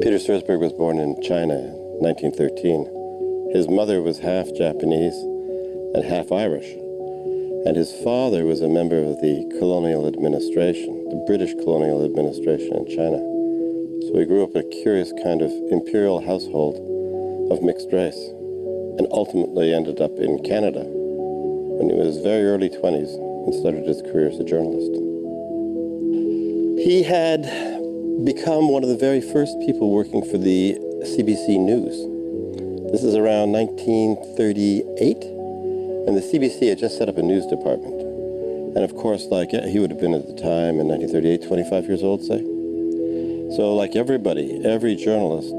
Peter Stursberg was born in China in 1913. His mother was half Japanese and half Irish, and his father was a member of the colonial administration, the British colonial administration in China. So he grew up in a curious kind of imperial household of mixed race, and ultimately ended up in Canada when he was very early 20s and started his career as a journalist. He had become one of the very first people working for the CBC News. This is around 1938, and the CBC had just set up a news department. And of course, like he would have been at the time in 1938, 25 years old, say. So like everybody, every journalist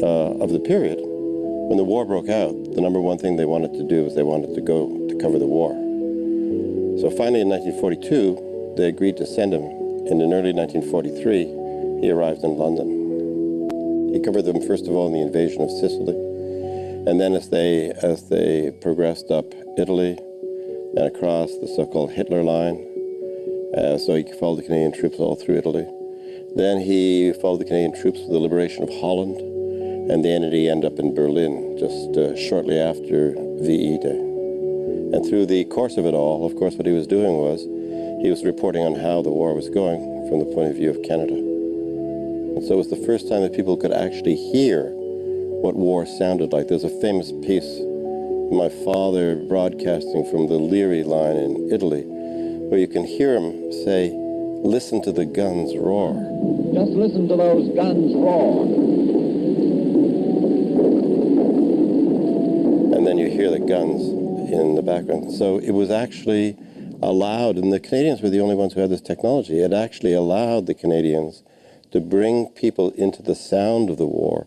of the period, when the war broke out, the number one thing they wanted to do was they wanted to go to cover the war. So finally in 1942, they agreed to send him, and in early 1943, he arrived in London. He covered them, first of all, in the invasion of Sicily, and then as they progressed up Italy and across the so-called Hitler line, so he followed the Canadian troops all through Italy. Then he followed the Canadian troops for the liberation of Holland, and then he ended up in Berlin just shortly after VE Day. And through the course of it all, of course, what he was doing was he was reporting on how the war was going from the point of view of Canada. And so it was the first time that people could actually hear what war sounded like. There's a famous piece of my father broadcasting from the Leary line in Italy, where you can hear him say, "Listen to the guns roar." Just listen to those guns roar. And then you hear the guns in the background. So it was actually allowed, and the Canadians were the only ones who had this technology, it actually allowed the Canadians to bring people into the sound of the war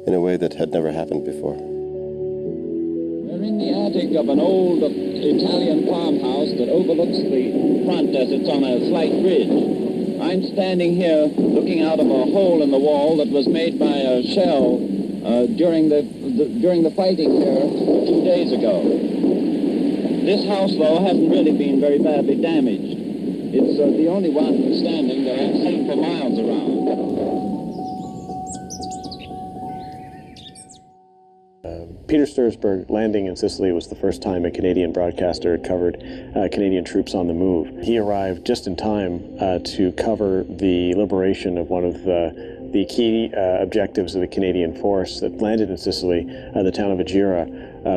in a way that had never happened before. We're in the attic of an old Italian farmhouse that overlooks the front as it's on a slight ridge. I'm standing here looking out of a hole in the wall that was made by a shell during the fighting here 2 days ago. This house, though, hasn't really been very badly damaged. It's the only one standing that I've seen for miles around. Peter Stursberg landing in Sicily was the first time a Canadian broadcaster had covered Canadian troops on the move. He arrived just in time to cover the liberation of one of the key objectives of the Canadian force that landed in Sicily, the town of Agira,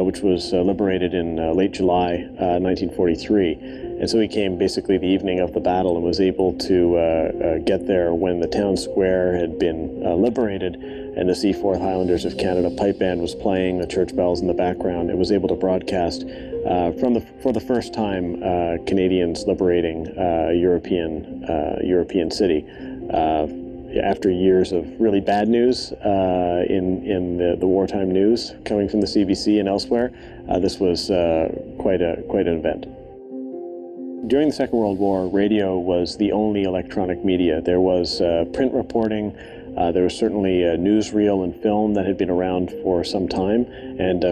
which was liberated in late July 1943. And so he came basically the evening of the battle and was able to get there when the town square had been liberated, and the Seaforth Highlanders of Canada pipe band was playing, the church bells in the background. It was able to broadcast for the first time Canadians liberating European city. After years of really bad news in the wartime news coming from the CBC and elsewhere, this was quite an event. During the Second World War, radio was the only electronic media. There was print reporting, there was certainly newsreel and film that had been around for some time, and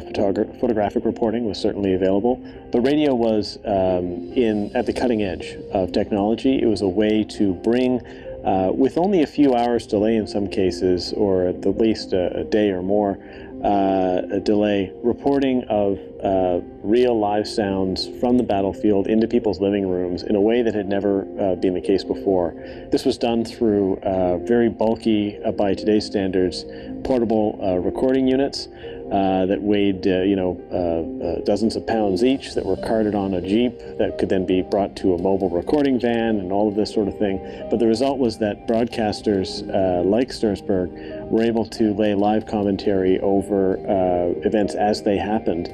photographic reporting was certainly available. But radio was at the cutting edge of technology. It was a way to bring, with only a few hours delay in some cases, or at the least a day or more, a delay, reporting of real live sounds from the battlefield into people's living rooms in a way that had never been the case before. This was done through very bulky, by today's standards, portable recording units that weighed dozens of pounds each, that were carted on a Jeep that could then be brought to a mobile recording van and all of this sort of thing. But the result was that broadcasters like Stursberg were able to lay live commentary over events as they happened.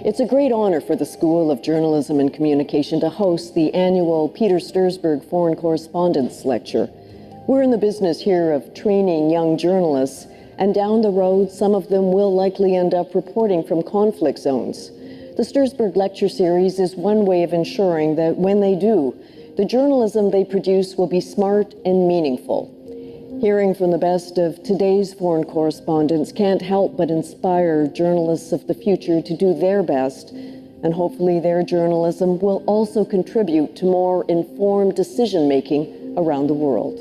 It's a great honor for the School of Journalism and Communication to host the annual Peter Stursberg Foreign Correspondence Lecture. We're in the business here of training young journalists, and down the road, some of them will likely end up reporting from conflict zones. The Stursberg Lecture Series is one way of ensuring that when they do, the journalism they produce will be smart and meaningful. Hearing from the best of today's foreign correspondents can't help but inspire journalists of the future to do their best, and hopefully their journalism will also contribute to more informed decision-making around the world.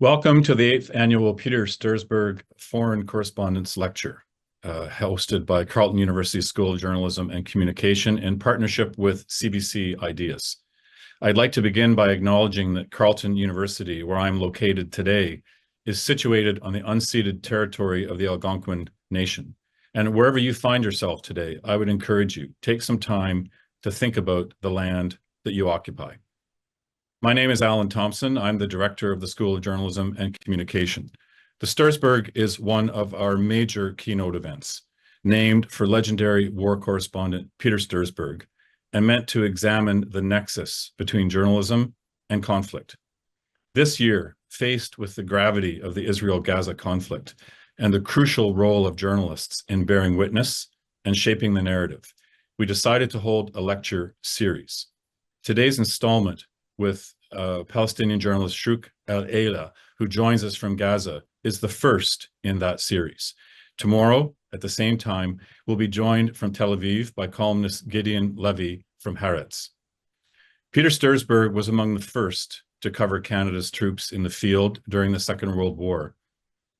Welcome to the 8th Annual Peter Stursberg Foreign Correspondence Lecture, hosted by Carleton University School of Journalism and Communication in partnership with CBC Ideas. I'd like to begin by acknowledging that Carleton University, where I'm located today, is situated on the unceded territory of the Algonquin Nation. And wherever you find yourself today, I would encourage you, take some time to think about the land that you occupy. My name is Alan Thompson. I'm the director of the School of Journalism and Communication. The Stursberg is one of our major keynote events, named for legendary war correspondent Peter Stursberg, and meant to examine the nexus between journalism and conflict. This year, faced with the gravity of the Israel-Gaza conflict and the crucial role of journalists in bearing witness and shaping the narrative, we decided to hold a lecture series. Today's installment with Palestinian journalist Shrouq Al Aila, who joins us from Gaza, is the first in that series. Tomorrow, at the same time, we'll be joined from Tel Aviv by columnist Gideon Levy from Haaretz. Peter Stursberg was among the first to cover Canada's troops in the field during the Second World War.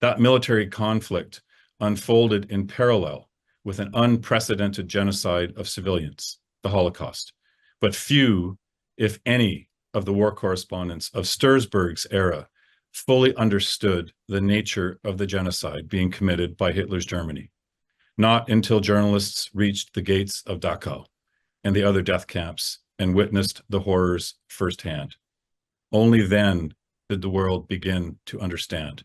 That military conflict unfolded in parallel with an unprecedented genocide of civilians, the Holocaust. But few, if any, of the war correspondents of Stursberg's era fully understood the nature of the genocide being committed by Hitler's Germany. Not until journalists reached the gates of Dachau and the other death camps and witnessed the horrors firsthand. Only then did the world begin to understand.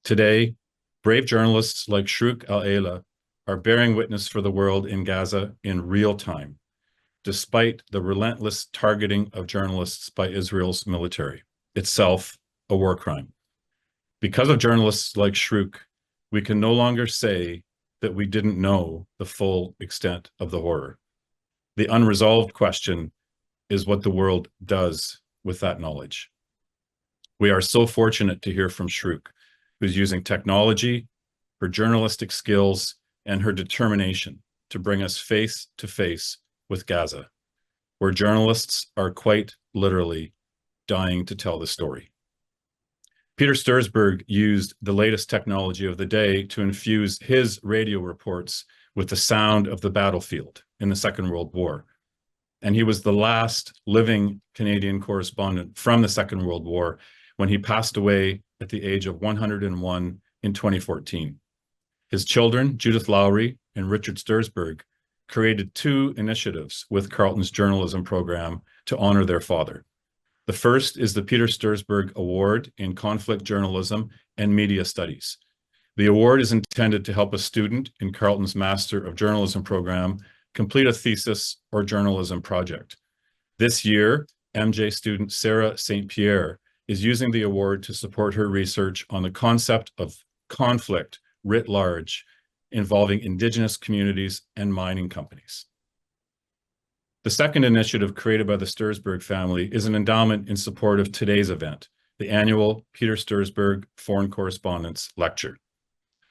Today, brave journalists like Shrouq Al Aila are bearing witness for the world in Gaza in real time, despite the relentless targeting of journalists by Israel's military, itself a war crime. Because of journalists like Shrouq, we can no longer say that we didn't know the full extent of the horror. The unresolved question is what the world does with that knowledge. We are so fortunate to hear from Shrouq, who's using technology, her journalistic skills, and her determination to bring us face to face with Gaza, where journalists are quite literally dying to tell the story. Peter Stursberg used the latest technology of the day to infuse his radio reports with the sound of the battlefield in the Second World War. And he was the last living Canadian correspondent from the Second World War when he passed away at the age of 101 in 2014. His children, Judith Lowry and Richard Stursberg, created two initiatives with Carleton's journalism program to honor their father. The first is the Peter Stursberg Award in Conflict Journalism and Media Studies. The award is intended to help a student in Carleton's Master of Journalism program complete a thesis or journalism project. This year, MJ student Sarah St. Pierre is using the award to support her research on the concept of conflict writ large involving Indigenous communities and mining companies. The second initiative created by the Stursberg family is an endowment in support of today's event, the annual Peter Stursberg Foreign Correspondence Lecture.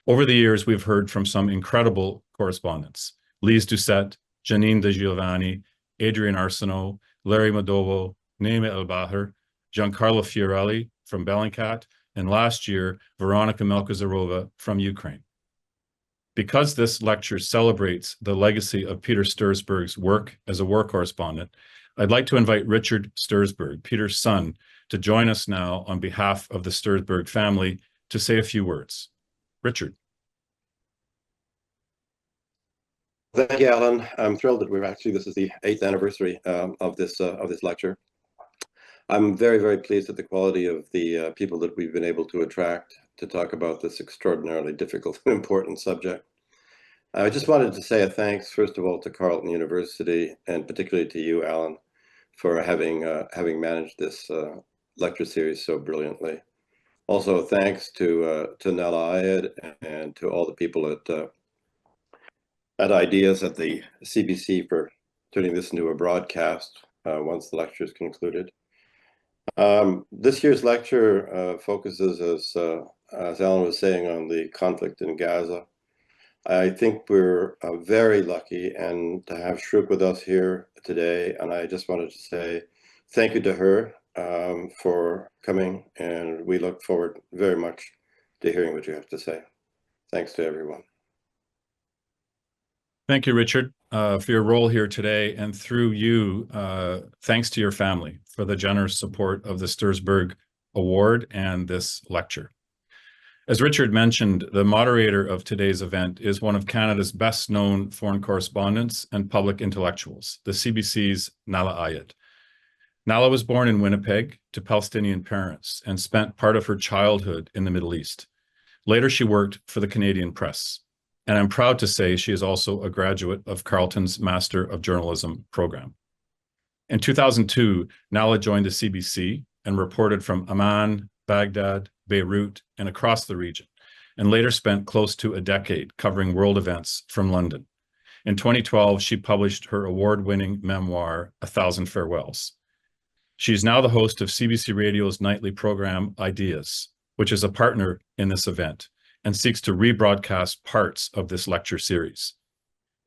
Over the years, we've heard from some incredible correspondents: Lise Doucette, Janine De Giovanni, Adrian Arsenault, Larry Madowo, Naima El-Bahar, Giancarlo Fiorelli from Bellingcat, and last year, Veronika Melkizarova from Ukraine. Because this lecture celebrates the legacy of Peter Stursberg's work as a war correspondent, I'd like to invite Richard Stursberg, Peter's son, to join us now on behalf of the Stursberg family to say a few words. Richard. Thank you, Alan. I'm thrilled that this is the 8th anniversary of this lecture. I'm very, very pleased at the quality of the people that we've been able to attract to talk about this extraordinarily difficult and important subject. I just wanted to say a thanks, first of all, to Carleton University, and particularly to you, Alan, for having managed this lecture series so brilliantly. Also, thanks to Nella Ayed and to all the people at Ideas at the CBC for turning this into a broadcast once the lecture is concluded. This year's lecture focuses, as Alan was saying, on the conflict in Gaza. I think we're very lucky and to have Shrouq with us here today, and I just wanted to say thank you to her for coming, and we look forward very much to hearing what you have to say. Thanks to everyone. Thank you, Richard, for your role here today, and through you, thanks to your family for the generous support of the Stursberg Award and this lecture. As Richard mentioned, the moderator of today's event is one of Canada's best-known foreign correspondents and public intellectuals, the CBC's Nahlah Ayed. Nahlah was born in Winnipeg to Palestinian parents and spent part of her childhood in the Middle East. Later, she worked for the Canadian Press. And I'm proud to say she is also a graduate of Carleton's Master of Journalism program. In 2002, Nahlah joined the CBC and reported from Amman, Baghdad, Beirut, and across the region, and later spent close to a decade covering world events from London. In 2012, she published her award-winning memoir, A Thousand Farewells. She is now the host of CBC Radio's nightly program, Ideas, which is a partner in this event and seeks to rebroadcast parts of this lecture series.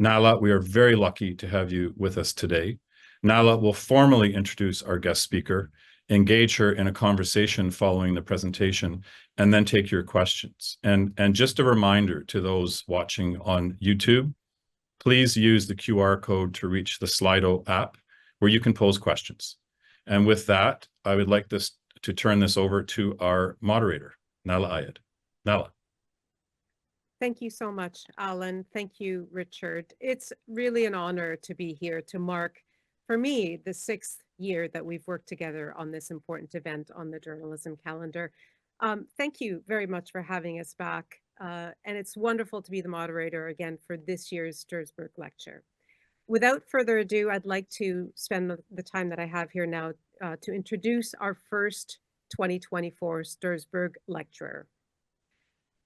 Nahlah, we are very lucky to have you with us today. Nahlah will formally introduce our guest speaker, engage her in a conversation following the presentation, and then take your questions. And just a reminder to those watching on YouTube, please use the QR code to reach the Slido app where you can pose questions. And with that, I would like to turn this over to our moderator, Nahlah Ayed. Nahlah. Thank you so much, Alan. Thank you, Richard. It's really an honor to be here to mark, for me, the 6th year that we've worked together on this important event on the journalism calendar. Thank you very much for having us back. And it's wonderful to be the moderator again for this year's Stursberg lecture. Without further ado, I'd like to spend the time that I have here now to introduce our first 2024 Stursberg lecturer.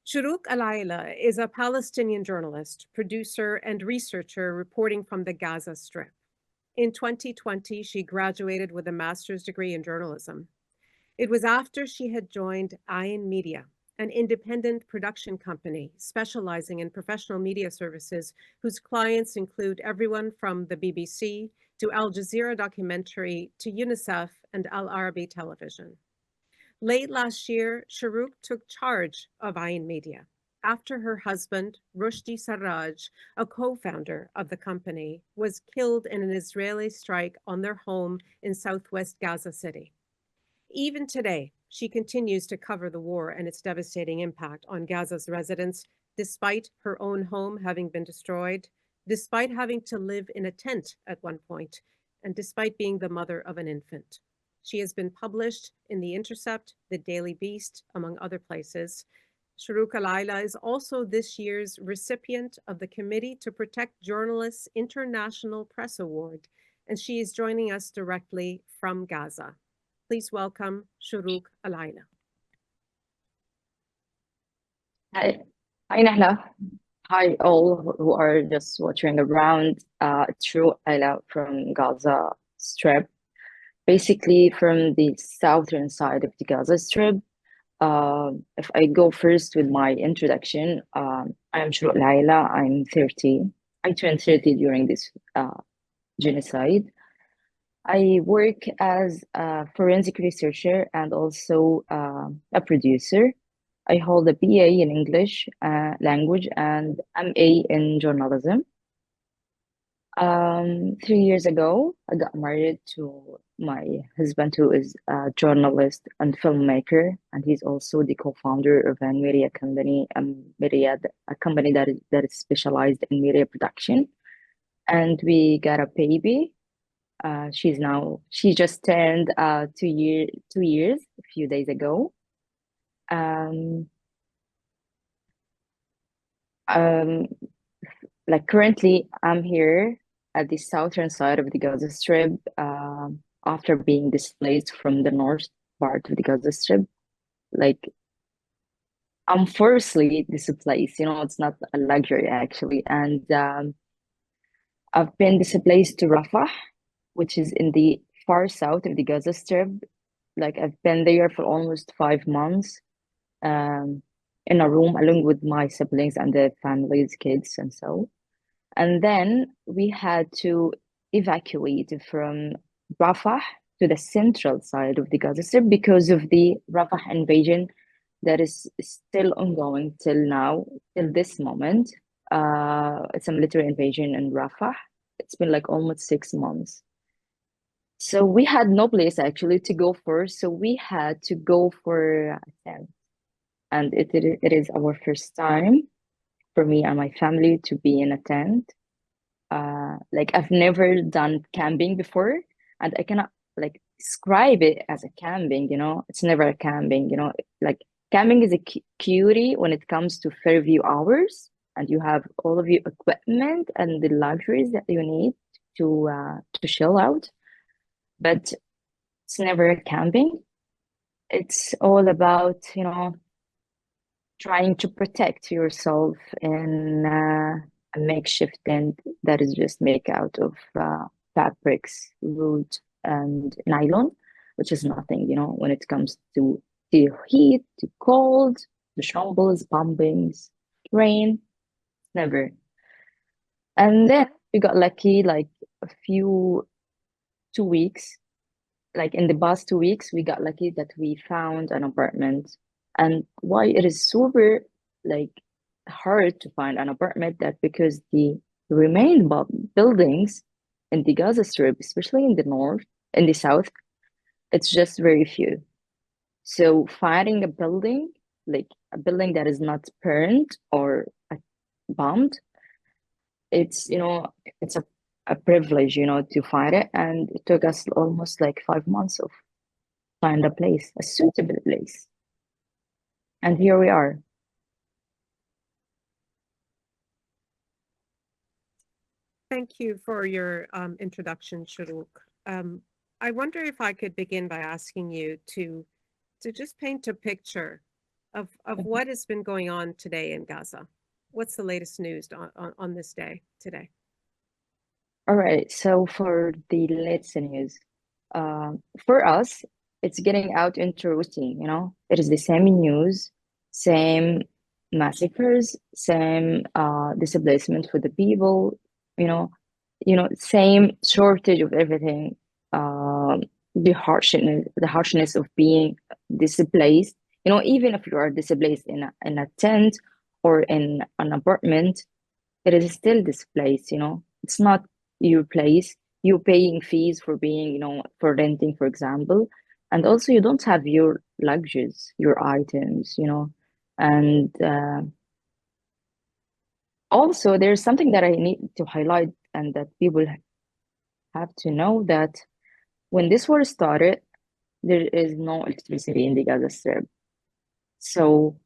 Shrouq Al Aila is a Palestinian journalist, producer, and researcher reporting from the Gaza Strip. In 2020, she graduated with a master's degree in journalism. It was after she had joined Ain Media, an independent production company specializing in professional media services whose clients include everyone from the BBC to Al Jazeera documentary to UNICEF and Al Arabi television. Late last year, Shrouq took charge of Ain Media after her husband, Roshdi Sarraj, a co-founder of the company, was killed in an Israeli strike on their home in southwest Gaza City. Even today, she continues to cover the war and its devastating impact on Gaza's residents, despite her own home having been destroyed, despite having to live in a tent at one point, and despite being the mother of an infant. She has been published in The Intercept, The Daily Beast, among other places. Shrouq Al Aila is also this year's recipient of the Committee to Protect Journalists International Press Award, and she is joining us directly from Gaza. Please welcome Shrouq Al Aila. Hi, Nahlah. Hi, all who are just watching around. It's Shrouq Al Aila from Gaza Strip, basically from the southern side of the Gaza Strip. If I go first with my introduction, I am Shrouq Al Aila. I'm 30. I turned 30 during this genocide. I work as a forensic researcher and also a producer. I hold a BA in English language and MA in journalism. 3 years ago, I got married to my husband, who is a journalist and filmmaker, and he's also the co-founder of Ain Media company, a company that is specialized in media production. And we got a baby. She just turned 2 years a few days ago. Like currently, I'm here at the southern side of the Gaza Strip after being displaced from the north part of the Gaza Strip. Like, I'm forcibly displaced, it's not a luxury actually. And I've been displaced to Rafah, which is in the far south of the Gaza Strip. Like, I've been there for almost 5 months in a room along with my siblings and their families, kids, and so. And then we had to evacuate from Rafah to the central side of the Gaza Strip because of the Rafah invasion that is still ongoing till now, till this moment. It's a military invasion in Rafah. It's been like almost 6 months. So we had no place actually to go first. So we had to go for a tent. And it is our first time for me and my family to be in a tent. Like I've never done camping before, and I cannot like describe it as a camping, you know. It's never a camping, you know. Like camping is a cutie when it comes to Fairview hours, and you have all of your equipment and the luxuries that you need to chill out. But it's never a camping. It's all about, you know, trying to protect yourself in a makeshift tent that is just made out of fabrics, wood, and nylon, which is nothing, you know, when it comes to the heat, the cold, the shambles, bombings, rain, never. And then we got lucky, like a few 2 weeks, like in the past 2 weeks, we got lucky that we found an apartment. And why it is super like hard to find an apartment, that because the remained buildings in the Gaza Strip, especially in the north, in the south, it's just very few. So finding a building, like a building that is not burned or bombed, it's, you know, it's a privilege, you know, to find it. And it took us almost like 5 months of find a place, a suitable place. And here we are. Thank you for your introduction, Shrouq. I wonder if I could begin by asking you to just paint a picture of what has been going on today in Gaza. What's the latest news on this day today? All right, so for the latest news, for us, it's getting out into routine, you know? It is the same news, same massacres, same displacement for the people, you know, same shortage of everything, the harshness of being displaced. You know, even if you are displaced in a tent or in an apartment, it is still displaced, you know. It's not your place. You're paying fees for being, you know, for renting, for example. And also you don't have your luggage, your items, you know. And also there's something that I need to highlight and that people have to know, that when this war started, there is no electricity in the Gaza Strip. So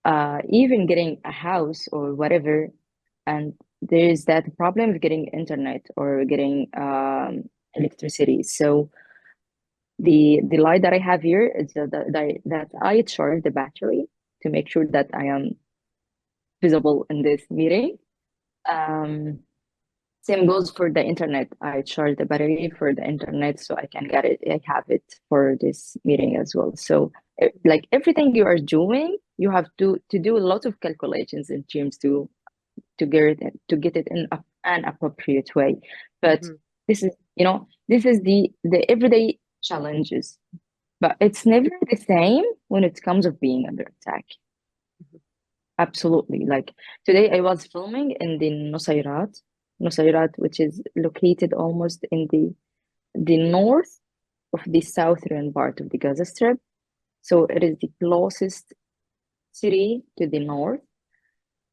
even getting a house or whatever, and there is that problem of getting internet or getting electricity. So the light that I have here is that I charge the battery to make sure that I am visible in this meeting. Same goes for the internet. I charge the battery for the internet so I can get it. I have it for this meeting as well. So like everything you are doing, you have to do a lot of calculations in terms to get it in an appropriate way. But this is, you know, this is the everyday challenges, but it's never the same when it comes of being under attack. Absolutely. Like today I was filming in the Nusayrat, which is located almost in the north of the southern part of the Gaza Strip. So it is the closest city to the north.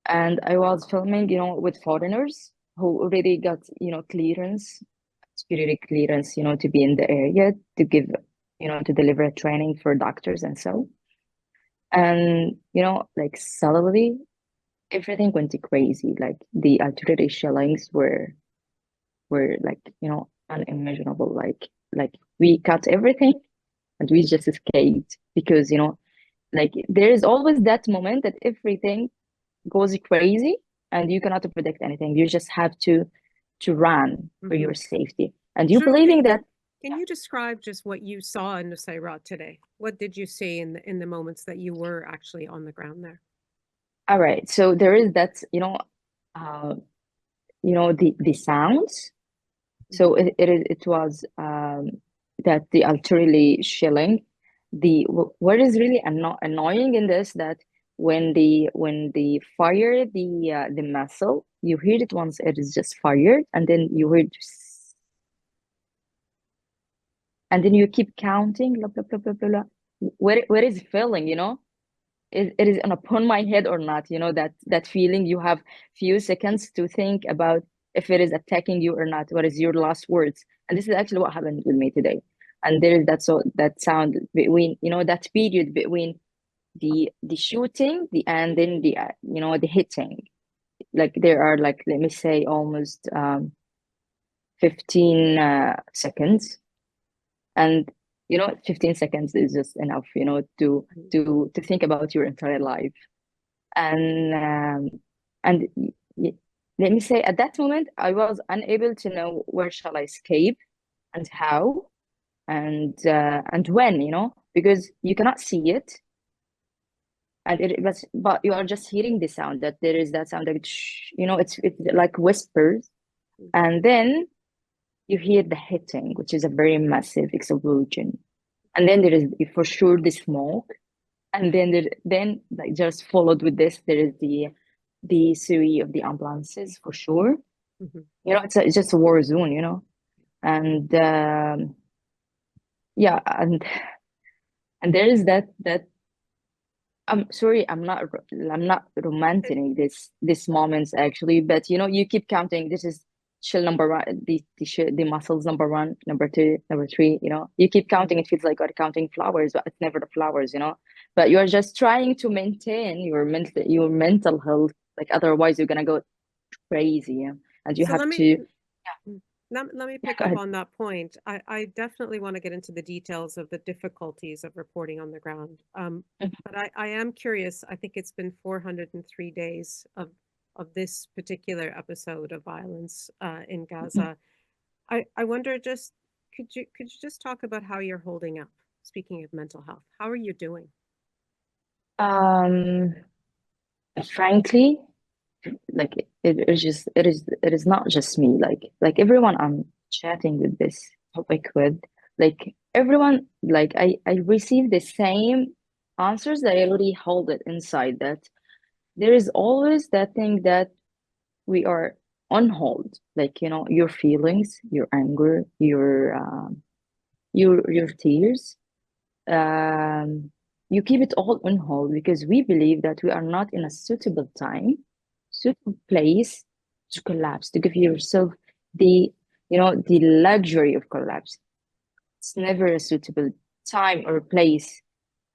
And I was filming, you know, with foreigners who already got, you know, security clearance, you know, to be in the area, to give, you know, to deliver training for doctors and so. And, you know, like suddenly everything went crazy. Like the artillery shellings were like, you know, unimaginable. Like we cut everything and we just escaped because, you know, like there is always that moment that everything goes crazy and you cannot predict anything. You just have to run for your safety. And you believing that. Can you describe just what you saw in Nusayrat today? What did you see in the moments that you were actually on the ground there? All right. So there is that, you know, the sounds. So it was that they are truly shelling. What is really annoying in this, that when they fire the missile, you hear it once it is just fired, and then you hear and then you keep counting, blah, blah, blah, blah, blah, blah. Where is it falling, you know? It is upon my head or not, you know, that feeling. You have few seconds to think about if it is attacking you or not. What is your last words? And this is actually what happened with me today. And there is that sound between, you know, that period between the shooting, and then the you know, the hitting. Like there are, like, let me say, almost 15 seconds. And you know, 15 seconds is just enough, you know, to think about your entire life. And let me say, at that moment I was unable to know where shall I escape, and how, and when, you know, because you cannot see it. And but you are just hearing the sound, that there is that sound, like, you know, it's like whispers. And then you hear the hitting, which is a very massive explosion. And then there is for sure the smoke. And then like just followed with this, there is the series of the ambulances, for sure. Mm-hmm. You know, it's just a war zone, you know. And yeah, and there is that I'm sorry, I'm not romanticizing this moments actually, but you know, you keep counting. This is shell number one, the muscles number one, number two, number three. You know, you keep counting. It feels like you're counting flowers, but it's never the flowers. You know, but you are just trying to maintain your mental health. Like otherwise, you're gonna go crazy, yeah? And you So have let to. me pick Go up ahead. on that point. I definitely want to get into the details of the difficulties of reporting on the ground. But I am curious. I think it's been 403 days of this particular episode of violence in Gaza. I wonder, just could you just talk about how you're holding up? Speaking of mental health, how are you doing? Um, Frankly, like it is not just me, like everyone I'm chatting with this topic with, like everyone, like I receive the same answers that I already hold it inside, that there is always that thing that we are on hold, like, you know, your feelings, your anger, your tears, um you keep it all on hold, because we believe that we are not in a suitable place to collapse, to give yourself the, you know, the luxury of collapse. It's never a suitable time or place.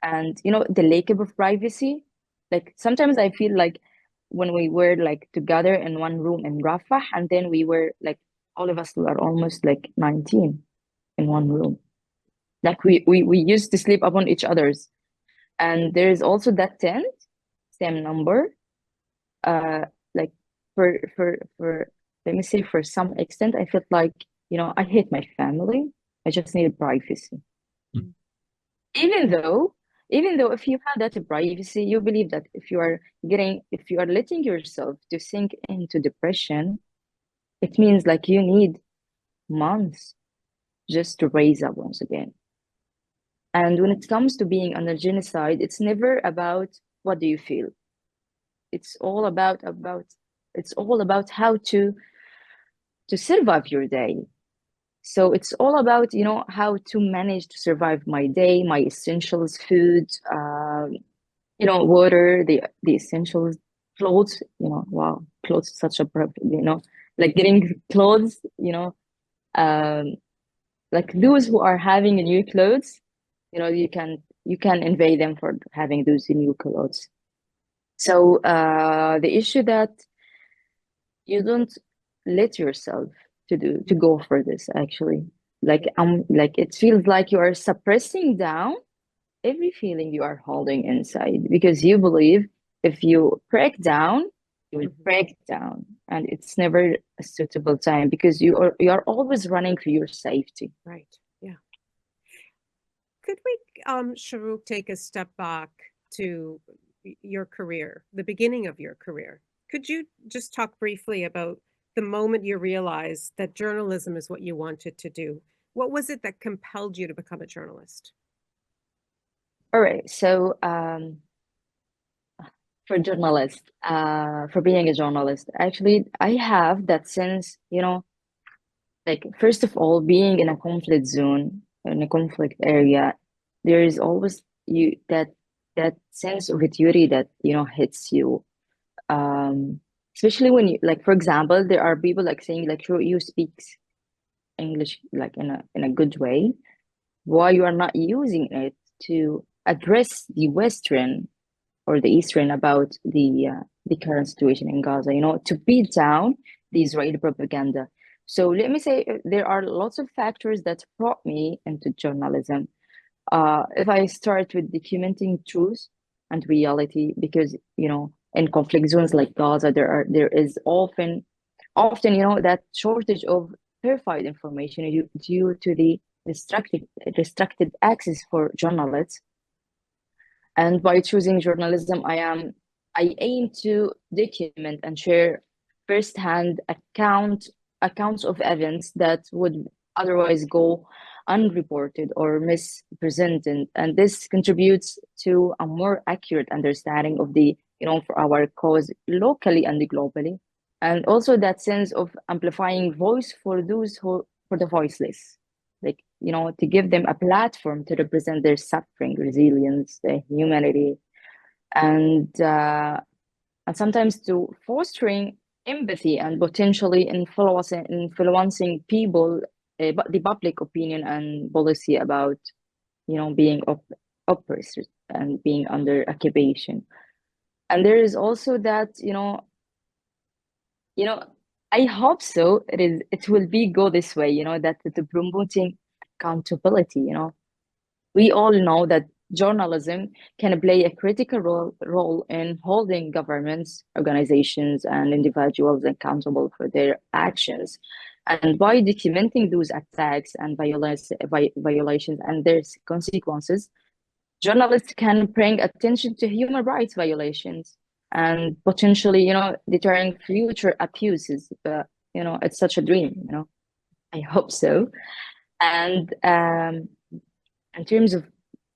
And you know, the lack of privacy, like sometimes I feel like when we were like together in one room in Rafah, and then we were like, all of us were almost like 19 in one room, like we used to sleep upon each other's. And there is also that tent, same number. uh like for let me say, for some extent I felt like, you know, I hate my family, I just needed privacy. Mm. even though even though if you have that privacy, you believe that if you are letting yourself to sink into depression, it means like you need months just to raise up once again. And when it comes to being under genocide, it's never about what do you feel. It's all about how to survive your day. So it's all about, you know, how to manage to survive my day, my essentials, food, you know, water, the essentials, clothes. You know, wow, clothes is such a you know, like getting clothes. You know, um, like those who are having new clothes, you know, you can envy them for having those new clothes. So the issue that you don't let yourself to go for this, actually, like it feels like you are suppressing down every feeling you are holding inside, because you believe if you break down, you will break down, and it's never a suitable time, because you are always running for your safety. Right. Yeah. Could we, Shrouq, take a step back to your career, the beginning of your career? Could you just talk briefly about the moment you realized that journalism is what you wanted to do? What was it that compelled you to become a journalist? All right. So for being a journalist, actually, I have that sense, like first of all, being in a conflict zone, in a conflict area, there is always that sense of a duty that hits you. Especially when you, like, for example, there are people like saying like you speak English like in a good way, why you are not using it to address the Western or the Eastern about the current situation in Gaza, to beat down the Israeli propaganda. So let me say there are lots of factors that brought me into journalism. If I start with documenting truth and reality, because in conflict zones like Gaza, there is often that shortage of verified information due to the restricted access for journalists. And by choosing journalism, I aim to document and share firsthand accounts of events that would otherwise go unreported or mispresented. And this contributes to a more accurate understanding of for our cause locally and globally. And also that sense of amplifying voice for for the voiceless, like to give them a platform to represent their suffering, resilience, their humanity, and sometimes to fostering empathy and potentially influencing people, but the public opinion and policy about being oppressed and being under occupation. And there is also that I hope so. It will be go this way, that the promoting accountability, we all know that journalism can play a critical role in holding governments, organizations, and individuals accountable for their actions. And by documenting those attacks and violations and their consequences, journalists can bring attention to human rights violations and potentially, deterring future abuses. But, it's such a dream, I hope so. And in terms of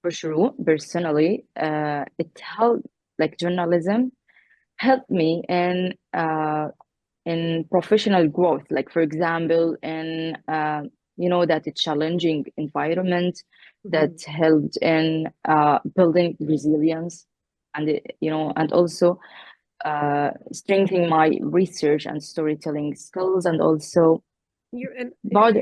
for sure, personally, it helped, like journalism helped me in professional growth. Like for example, in that a challenging environment that helped in building resilience and and also strengthening my research and storytelling skills, and also about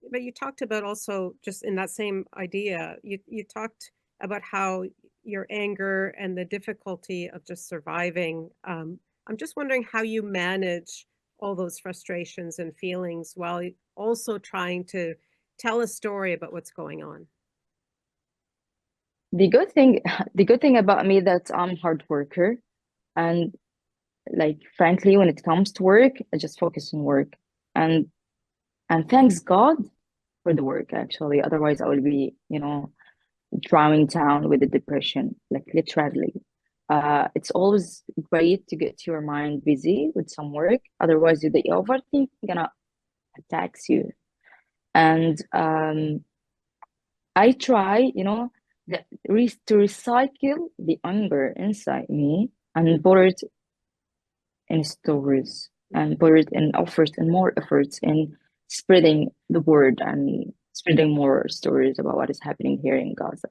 but you talked about also just in that same idea, you talked about how your anger and the difficulty of just surviving. I'm just wondering how you manage all those frustrations and feelings while also trying to tell a story about what's going on. the good thing about me that I'm a hard worker, and like frankly, when it comes to work, I just focus on work, and thanks God for the work actually. Otherwise, I will be drowning down with the depression, like literally. It's always great to get your mind busy with some work. Otherwise, the overthinking gonna attacks you. And I try, to recycle the anger inside me and put it in stories and put it in efforts and more efforts in spreading the word and spreading more stories about what is happening here in Gaza.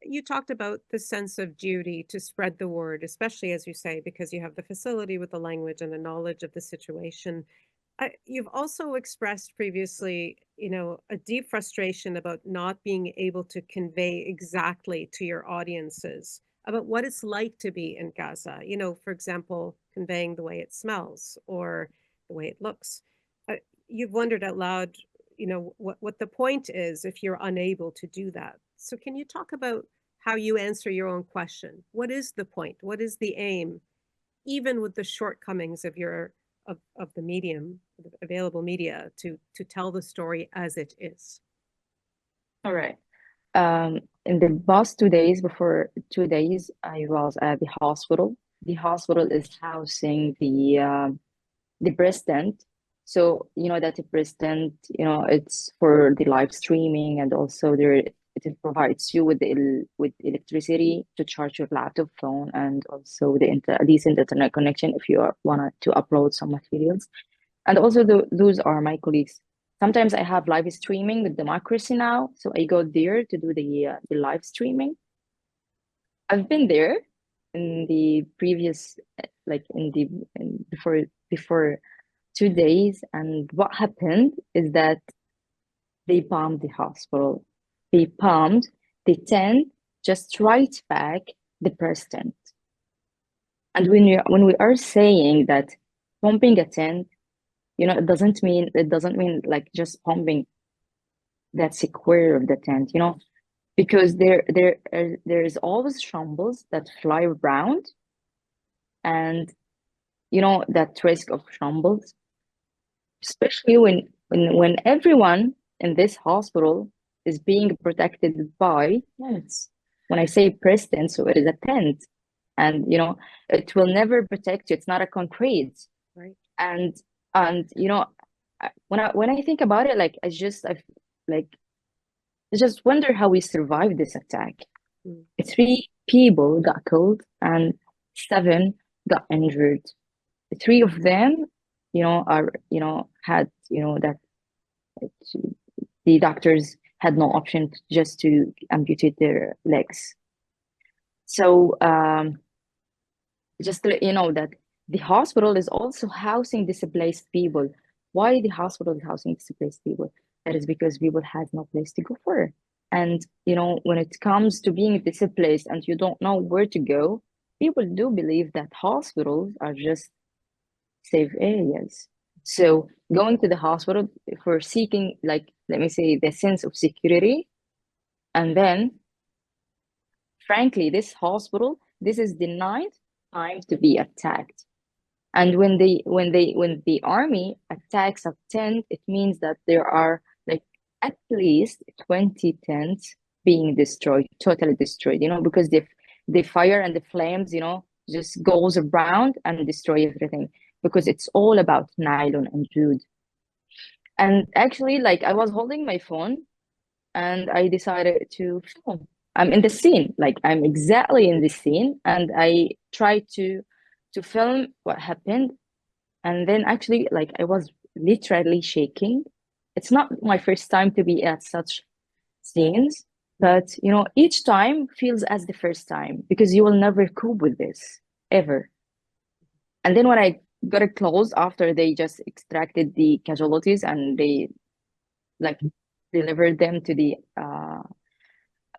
You talked about the sense of duty to spread the word, especially as you say, because you have the facility with the language and the knowledge of the situation. You've also expressed previously, a deep frustration about not being able to convey exactly to your audiences about what it's like to be in Gaza. For example, conveying the way it smells or the way it looks. You've wondered out loud, what the point is if you're unable to do that. So can you talk about how you answer your own question? What is the point? What is the aim, even with the shortcomings of the medium, the available media, to tell the story as it is? All right. In the past 2 days, before 2 days, I was at the hospital. The hospital is housing the president. So, that the president, it's for the live streaming, and also it provides you with with electricity to charge your laptop, phone, and also a decent internet connection if you want to upload some materials. And also those are my colleagues. Sometimes I have live streaming with democracy now, so I go there to do the live streaming. I've been there in the previous, like before 2 days, and what happened is that they bombed the hospital. They bombed the tent just right back the president. And when we are saying that bombing a tent, it doesn't mean like just bombing that square of the tent, because there is always shambles that fly around, and that risk of shambles, especially when everyone in this hospital is being protected by tents. When I say president, so it is a tent, and it will never protect you. It's not a concrete, Right. And when I think about it, like I just wonder how we survived this attack. 3 people got killed and 7 got injured. 3 of them, had that the doctors had no option just to amputate their legs. So just to let you know that the hospital is also housing displaced people. Why the hospital is housing displaced people? That is because people have no place to go for. And when it comes to being displaced and you don't know where to go, people do believe that hospitals are just safe areas. So going to the hospital for seeking, like, let me say, the sense of security. And then, frankly, this hospital, this is the 9th time to be attacked. And when the army attacks a tent, it means that there are like at least 20 tents being destroyed, totally destroyed, because the fire and the flames, just goes around and destroy everything, because it's all about nylon and jute. And actually, like, I was holding my phone and I decided to film. I'm in the scene, like I'm exactly in the scene, and I tried to film what happened. And then actually, like, I was literally shaking. It's not my first time to be at such scenes, but each time feels as the first time, because you will never cope with this ever. And then when I got it closed after they just extracted the casualties and they like delivered them to the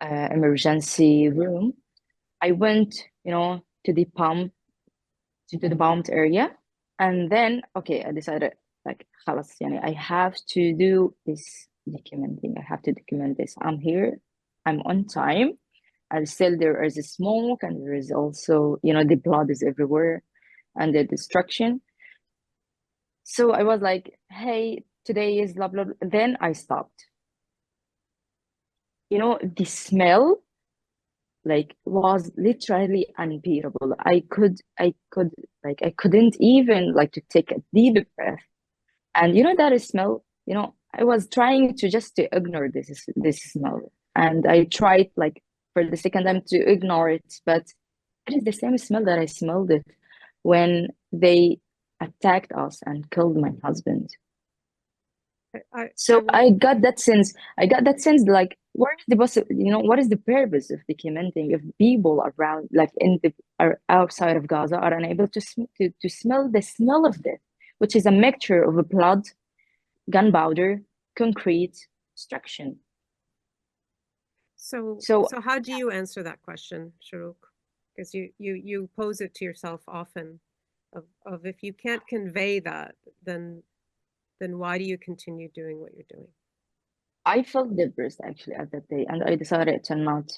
emergency room, I went, to the bombed area. And then, okay, I decided, like, خلاص, I have to do this documenting. I have to document this. I'm here. I'm on time. And still there is a smoke, and there is also, the blood is everywhere and the destruction. So I was like, hey, today is blah, blah, blah. Then I stopped. The smell, like, was literally unbearable. I couldn't even like to take a deep breath. And that smell, I was trying to ignore this smell. And I tried, like, for the second time to ignore it, but it is the same smell that I smelled it when they attacked us and killed my husband. So I got that sense. Like, where is what is the purpose of documenting if people around, like, outside of Gaza, are unable to smell the smell of death, which is a mixture of blood, gunpowder, concrete, destruction. So how do you answer that question, Shrouq? Because you pose it to yourself often, of if you can't convey that, then why do you continue doing what you're doing? I felt depressed actually at that day, and I decided to not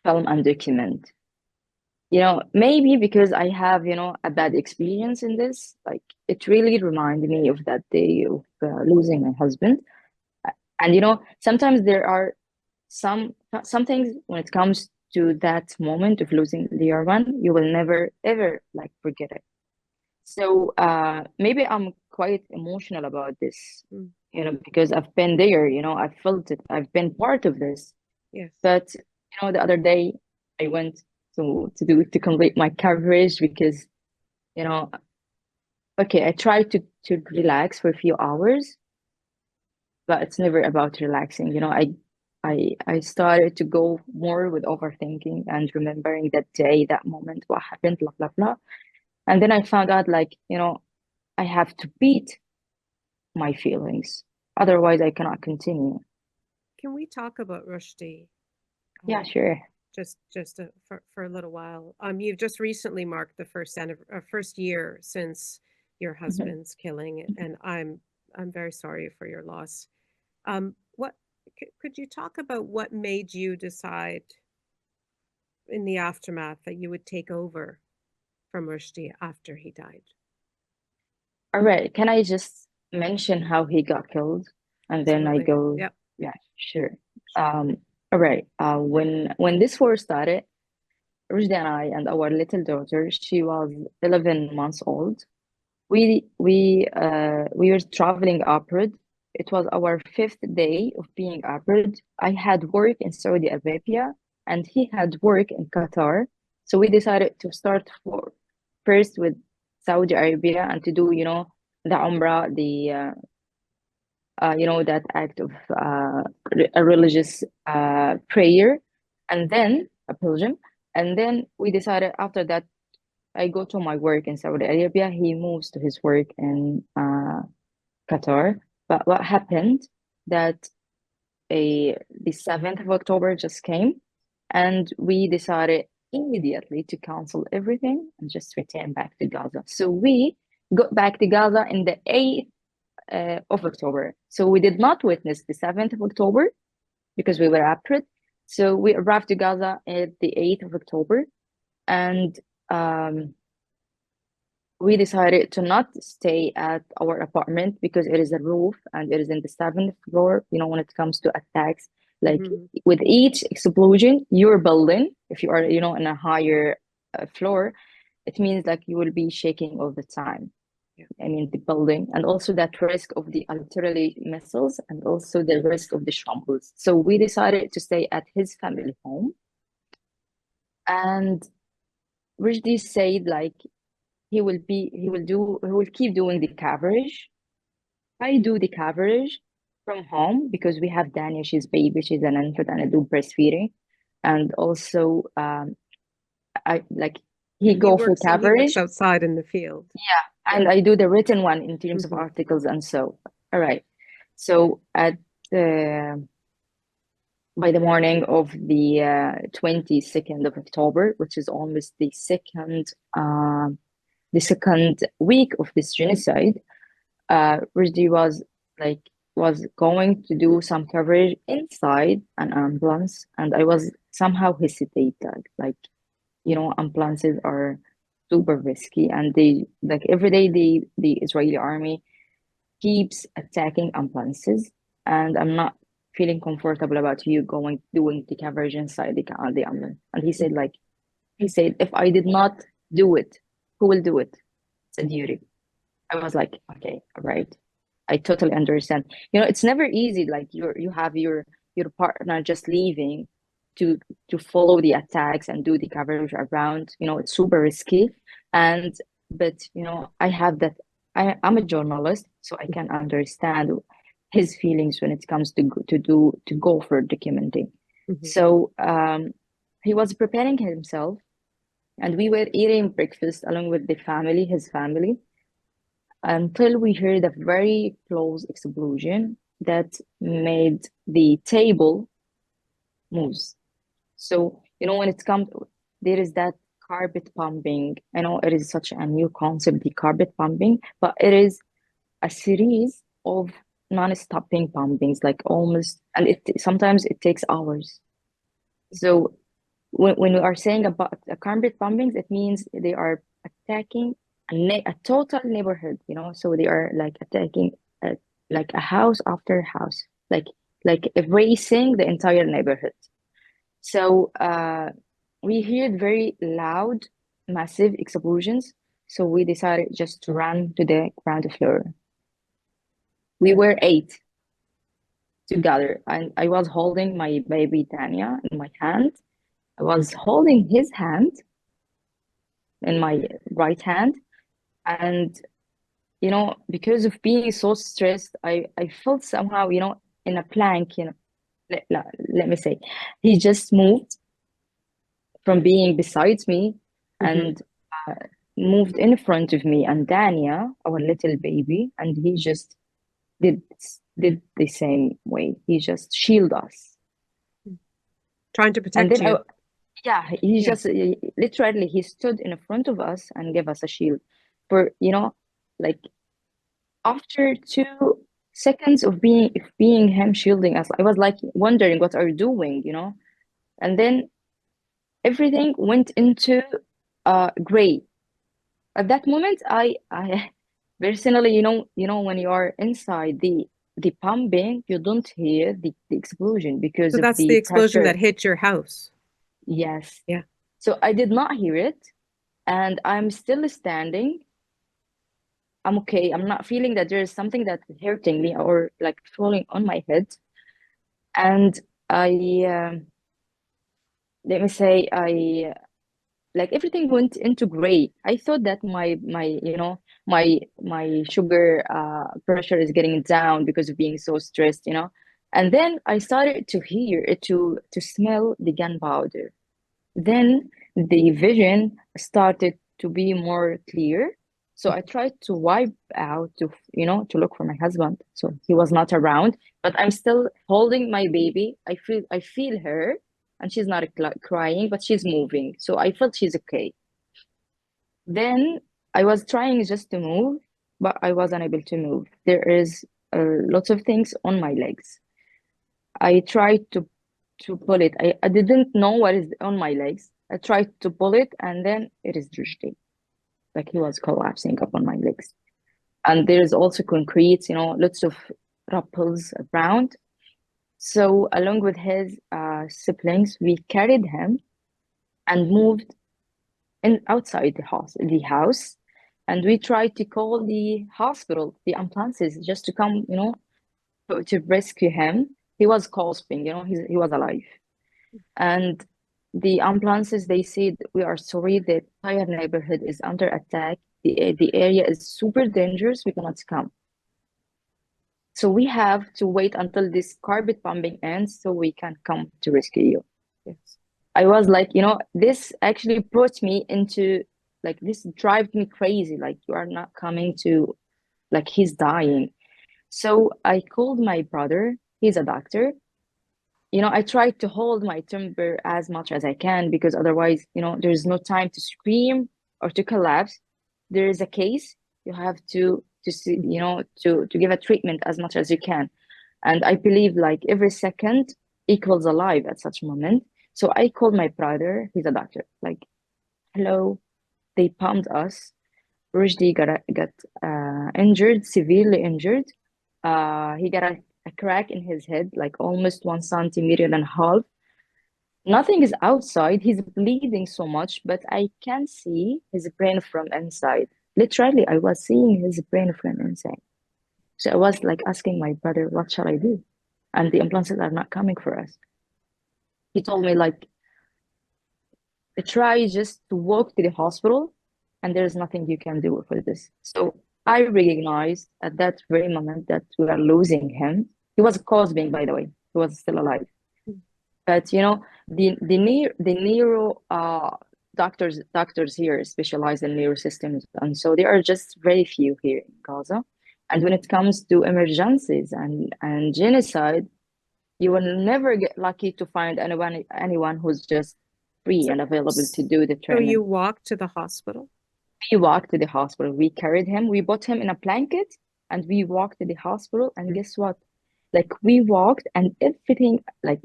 film and document. Maybe because I have, a bad experience in this. Like, it really reminded me of that day of losing my husband. And sometimes there are some things when it comes to that moment of losing the dear one, you will never ever, like, forget it. So maybe I'm quite emotional about this, Mm. you know, because I've been there, you know, I felt it, I've been part of this. Yes. But you know, the other day I went to complete my coverage because, you know, okay, I tried to relax for a few hours, but it's never about relaxing. You know, I started to go more with overthinking and remembering that day, that moment, what happened, blah blah blah. And then I found out, like, you know, I have to beat my feelings. Otherwise, I cannot continue. Can we talk about Roshdi? Yeah, sure. For a little while. You've just recently marked the first year since your husband's killing, and I'm very sorry for your loss. What could you talk about what made you decide in the aftermath that you would take over from Roshdi after he died? All right. Can I just mention how he got killed? And then I Absolutely. go, Yep. yeah, sure. All right. When this war started, Roshdi and I and our little daughter, she was 11 months old. We were traveling abroad. It was our fifth day of being abroad. I had work in Saudi Arabia and he had work in Qatar. So we decided to start first with Saudi Arabia and to do, you know, the Umrah, you know, that act of a religious prayer, and then a pilgrim. And then we decided after that, I go to my work in Saudi Arabia. He moves to his work in Qatar. But what happened that the 7th of October just came, and we decided immediately to cancel everything and just return back to Gaza. So we got back to Gaza in the 8th of October. So we did not witness the 7th of October because we were abroad. So we arrived to Gaza at the 8th of October, and we decided to not stay at our apartment because it is a roof and it is in the 7th floor. You know, when it comes to attacks, like with each explosion, your building, if you are, you know, in a higher floor, it means like you will be shaking all the time. Yeah. I mean, the building, and also that risk of the artillery missiles and also the risk of the shrapnels. So we decided to stay at his family home. And Roshdi said, like, he will keep doing the coverage. I do the coverage from home because we have Dania, she's baby, she's an infant, and I do breastfeeding. And also, I like he go for He coverage. works outside in the field. Yeah, and I do the written one in terms of articles and so. All right. So at by the morning of the 22nd of October, which is almost the second week of this genocide, Roshdi was going to do some coverage inside an ambulance, and I was somehow hesitated. Like, you know, ambulances are super risky, and they like every day the Israeli army keeps attacking ambulances, and I'm not feeling comfortable about you doing the coverage inside the ambulance. And he said, if I did not do it, who will do it? It's a duty. I was like, okay, all right. I totally understand. You know, it's never easy. Like you have your partner just leaving to follow the attacks and do the coverage around. You know, it's super risky. But you know, I have that. I'm a journalist, so I can understand his feelings when it comes to go for documenting. So he was preparing himself, and we were eating breakfast along with the family, his family, until we heard a very close explosion that made the table moves. So, you know, when it comes, there is that carpet pumping. I know it is such a new concept, the carpet pumping, but it is a series of non-stopping pumpings, like almost, and sometimes it takes hours. So when we are saying about carpet pumpings, it means they are attacking a total neighborhood, you know. So they are like attacking like a house after house, like erasing the entire neighborhood. So we heard very loud, massive explosions. So we decided just to run to the ground floor. We were 8 together, and I was holding my baby Tanya in my hand. I was holding his hand in my right hand, and because of being so stressed, I felt somehow, in a plank, let me say, he just moved from being beside me and moved in front of me and Dania, our little baby, and he just did the same way. He just shielded us. Trying to And protect then you. he just literally he stood in front of us and gave us a shield for, like after 2 seconds of being him shielding us, I was like wondering, what are you doing, And then everything went into gray. At that moment, I personally, when you are inside the pumping, you don't hear the explosion because So of that's the the explosion pressure. that hit your house. Yes. Yeah. So I did not hear it, and I'm still standing. I'm okay. I'm not feeling that there is something that's hurting me or like falling on my head. And let me say, like everything went into gray. I thought that my sugar pressure is getting down because of being so stressed. And then I started to smell the gunpowder. Then the vision started to be more clear. So I tried to wipe out to look for my husband. So he was not around, but I'm still holding my baby. I feel her, and she's not crying, but she's moving. So I felt she's okay. Then I was trying just to move, but I was unable to move. There is lots of things on my legs. I tried to pull it. I didn't know what is on my legs. I tried to pull it, and then it is Roshdi. Like he was collapsing up on my legs. And there is also concrete, lots of ripples around. So along with his siblings, we carried him and moved outside the house, and we tried to call the hospital, the ambulances, just to come, to rescue him. He was gasping, he was alive. And the ambulances, they said, we are sorry, the entire neighborhood is under attack. The area is super dangerous. We cannot come. So we have to wait until this carpet bombing ends so we can come to rescue you. Yes. I was like, this actually brought me into, like, this drives me crazy. Like, you are not coming to, like, he's dying. So I called my brother. He's a doctor. I tried to hold my temper as much as I can because otherwise, there's no time to scream or to collapse. There is a case. You have to see, to give a treatment as much as you can. And I believe like every second equals a life at such a moment. So I called my brother. He's a doctor. Like, hello, they pumped us. Roshdi got injured, severely injured. He got a crack in his head, like almost 1.5 centimeters. Nothing is outside. He's bleeding so much, but I can see his brain from inside. Literally, I was seeing his brain from inside. So I was like asking my brother, what shall I do? And the ambulances are not coming for us. He told me like, try just to walk to the hospital and there's nothing you can do for this. So I recognized at that very moment that we are losing him. He was gasping, by the way. He was still alive. But the neuro doctors here specialize in neurosystems, and so there are just very few here in Gaza. And when it comes to emergencies and genocide, you will never get lucky to find anyone who's just free and available to do the So treatment. you walked to the hospital? We walked to the hospital. We carried him. We put him in a blanket and we walked to the hospital. And guess what? Like we walked and everything like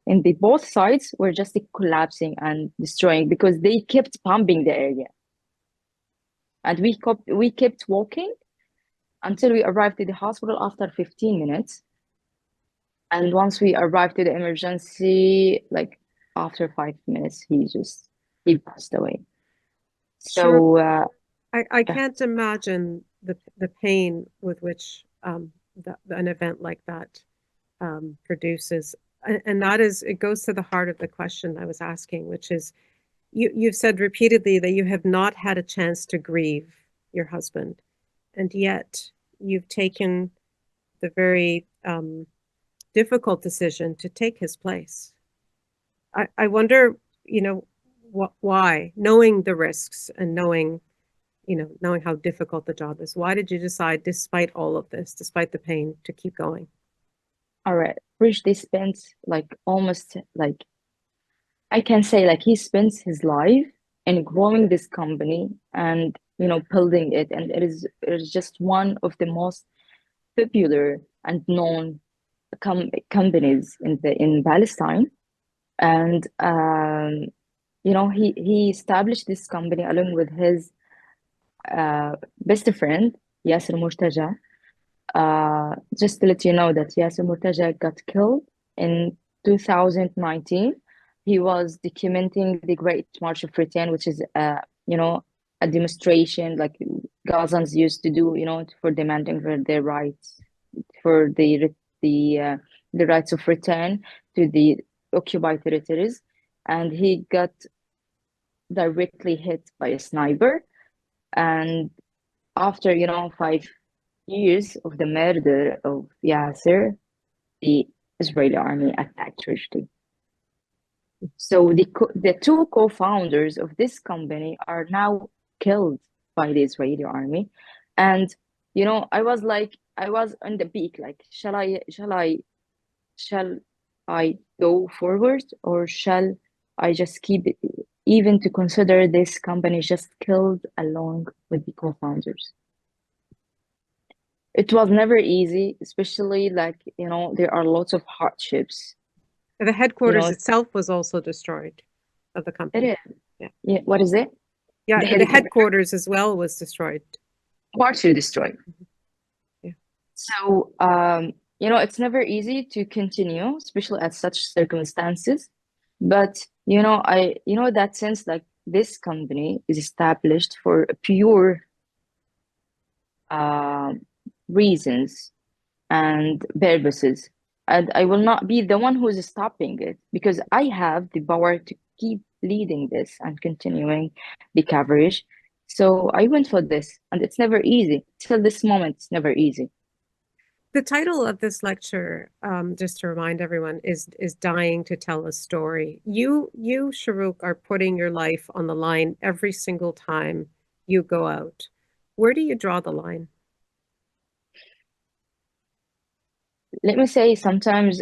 in the both sides were just collapsing and destroying because they kept pumping the area. And we kept walking until we arrived at the hospital after 15 minutes. And once we arrived at the emergency, like after 5 minutes, he passed away. So I can't imagine the pain with which an event like that produces. And that is, it goes to the heart of the question I was asking, which is, you've said repeatedly that you have not had a chance to grieve your husband, and yet you've taken the very difficult decision to take his place. I wonder, why, knowing the risks and knowing how difficult the job is, why did you decide, despite all of this, despite the pain, to keep going? All right. Roshdi spent like almost like I can say like he spends his life in growing this company and building it, and it is just one of the most popular and known companies in Palestine. And he established this company along with his best friend Yasser Murtaja. Just to let you know that Yasser Murtaja got killed in 2019. He was documenting the Great March of Return, which is a demonstration like Gazans used to do, for demanding for their rights, for the rights of return to the occupied territories. And he got directly hit by a sniper. And after 5 years of the murder of Yasser, the Israeli army attacked Roshdi. So the two co-founders of this company are now killed by the Israeli army. And I was on the peak, like shall I go forward, or shall I just keep it, even to consider this company just killed along with the co-founders? It was never easy, especially there are lots of hardships. The headquarters itself was also destroyed of the company. It is. Yeah. What is it? Yeah, the headquarters as well was destroyed. Partially destroyed. Yeah. So, it's never easy to continue, especially at such circumstances. But, that sense, like this company is established for pure reasons and purposes. And I will not be the one who's stopping it, because I have the power to keep leading this and continuing the coverage. So I went for this, and it's never easy. Till this moment, it's never easy. The title of this lecture, just to remind everyone, is Dying to Tell a Story. You, Shrouq, are putting your life on the line every single time you go out. Where do you draw the line? Let me say, sometimes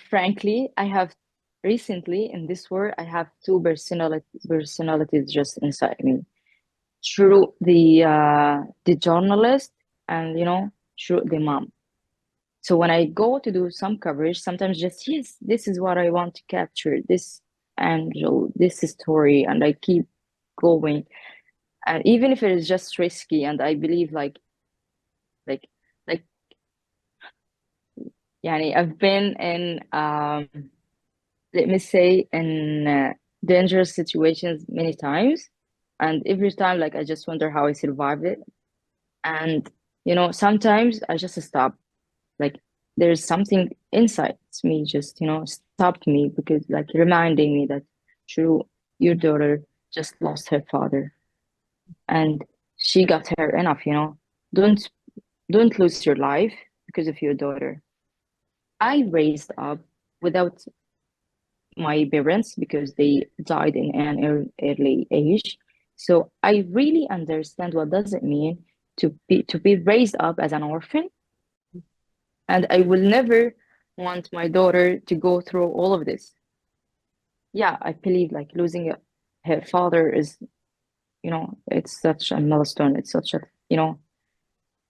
frankly, I have recently in this world, I have two personalities just inside me. Shrouq, the journalist, and Shrouq, the mom. So when I go to do some coverage, sometimes just, yes, this is what I want to capture, this angel, this story, and I keep going. And even if it is just risky, and I believe I've been in let me say in dangerous situations many times, and every time I just wonder how I survived it. And sometimes I just stop, there's something inside me just stopped me, because reminding me that, true, your daughter just lost her father, and she got her enough. Don't lose your life because of your daughter. I raised up without my parents because they died in an early age. So I really understand what does it mean to be raised up as an orphan. And I will never want my daughter to go through all of this. Yeah, I believe losing her father is, it's such a milestone. It's such a,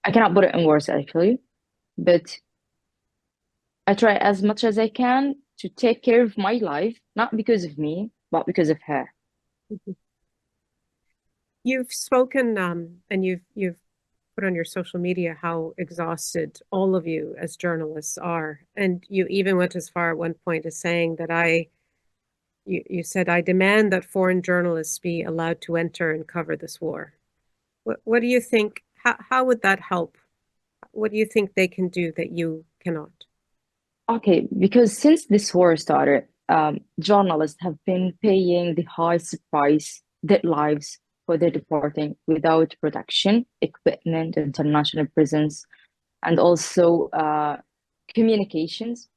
I cannot put it in words actually, but I try as much as I can to take care of my life, not because of me, but because of her. You've spoken and you've put on your social media how exhausted all of you as journalists are. And you even went as far at one point as saying that you said, I demand that foreign journalists be allowed to enter and cover this war. What do you think How would that help? What do you think they can do that you cannot? Okay, because since this war started, journalists have been paying the highest price their lives for their reporting without protection, equipment, international presence, and also communications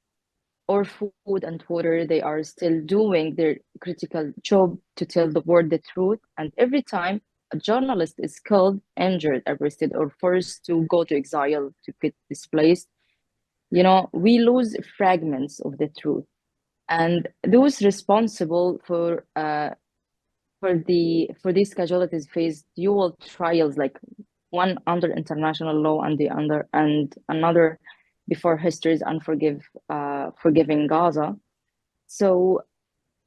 or food and water. They are still doing their critical job to tell the world the truth. And every time a journalist is killed, injured, arrested, or forced to go to exile to get displaced, we lose fragments of the truth. And those responsible for these casualties face dual trials, like one under international law and another before history's forgiving Gaza. So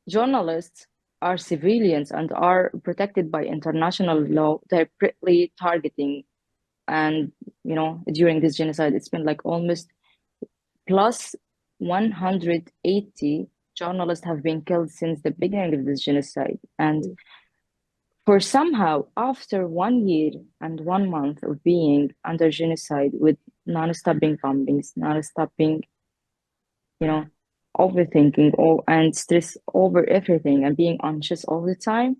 journalists are civilians and are protected by international law, directly targeting. And during this genocide, it's been like almost plus 180 journalists have been killed since the beginning of this genocide. And for somehow, after 1 year and 1 month of being under genocide with non-stopping bombings, non-stopping, overthinking and stress over everything and being anxious all the time,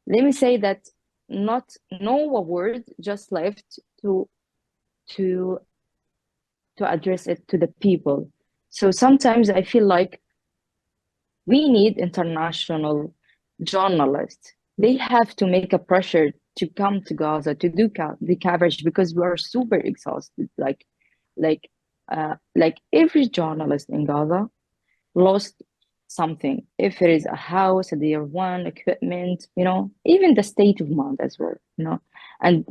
let me say that no word just left to address it to the people. So sometimes I feel like we need international journalists. They have to make a pressure to come to Gaza to do the coverage, because we are super exhausted. Like every journalist in Gaza lost something. If it is a house, a Tier 1 equipment, even the state of mind as well, and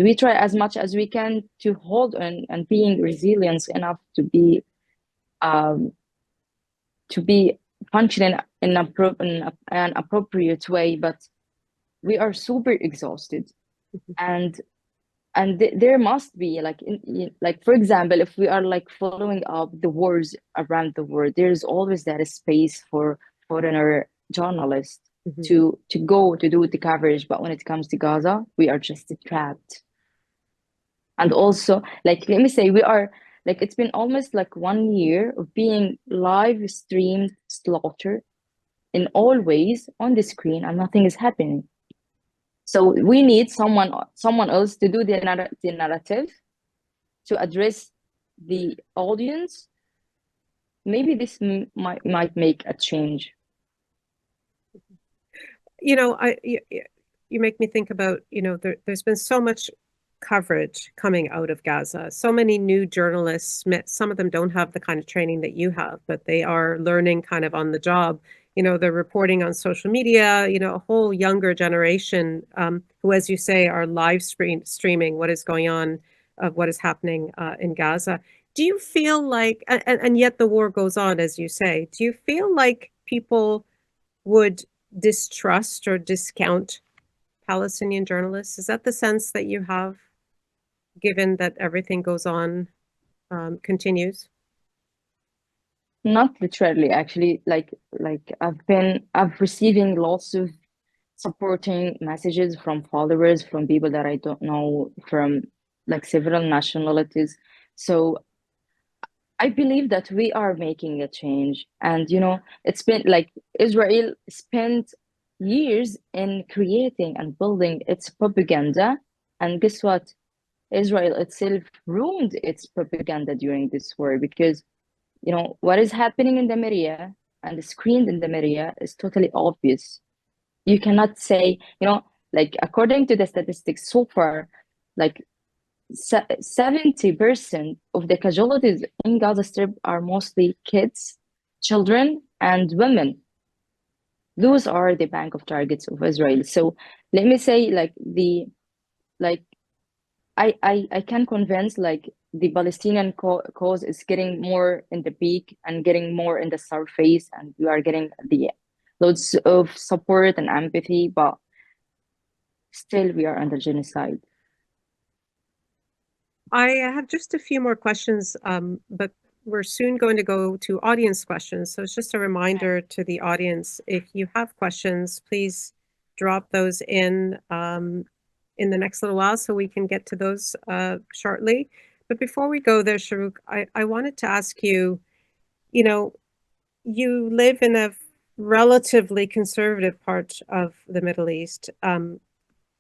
we try as much as we can to hold on and being resilient enough to be functioning in an appropriate way, but we are super exhausted. And there must be like for example, if we are like following up the wars around the world, there's always that space for foreigner journalists to go to do the coverage. But when it comes to Gaza, we are just trapped. And also, like, let me say, we are like, it's been almost like 1 year of being live streamed slaughter in all ways on the screen, and nothing is happening. So we need someone else to do the narrative, to address the audience. Maybe this might make a change. You make me think about, there's been so much coverage coming out of Gaza. So many new journalists, some of them don't have the kind of training that you have, but they are learning kind of on the job. They're reporting on social media, a whole younger generation who, as you say, are live streaming what is going on, of what is happening in Gaza. Do you feel like, and yet the war goes on, as you say, do you feel like people would distrust or discount Palestinian journalists? Is that the sense that you have, given that everything goes on, continues? Not literally, actually. Like I've receiving lots of supporting messages from followers, from people that I don't know, from like several nationalities. So I believe that we are making a change. And it's been like Israel spent years in creating and building its propaganda, and guess what? Israel itself ruined its propaganda during this war, because what is happening in the media and screened in the media is totally obvious. You cannot say, like according to the statistics so far, like 70% of the casualties in Gaza Strip are mostly kids, children, and women. Those are the bank of targets of Israel. So let me say, I can convince like the Palestinian cause is getting more in the peak and getting more in the surface, and we are getting the loads of support and empathy, but still we are under genocide. I have just a few more questions, but we're soon going to go to audience questions. So it's just a reminder to the audience, if you have questions, please drop those in in the next little while, so we can get to those shortly. But before we go there, Shrouq, I wanted to ask you, you know, you live in a relatively conservative part of the Middle East.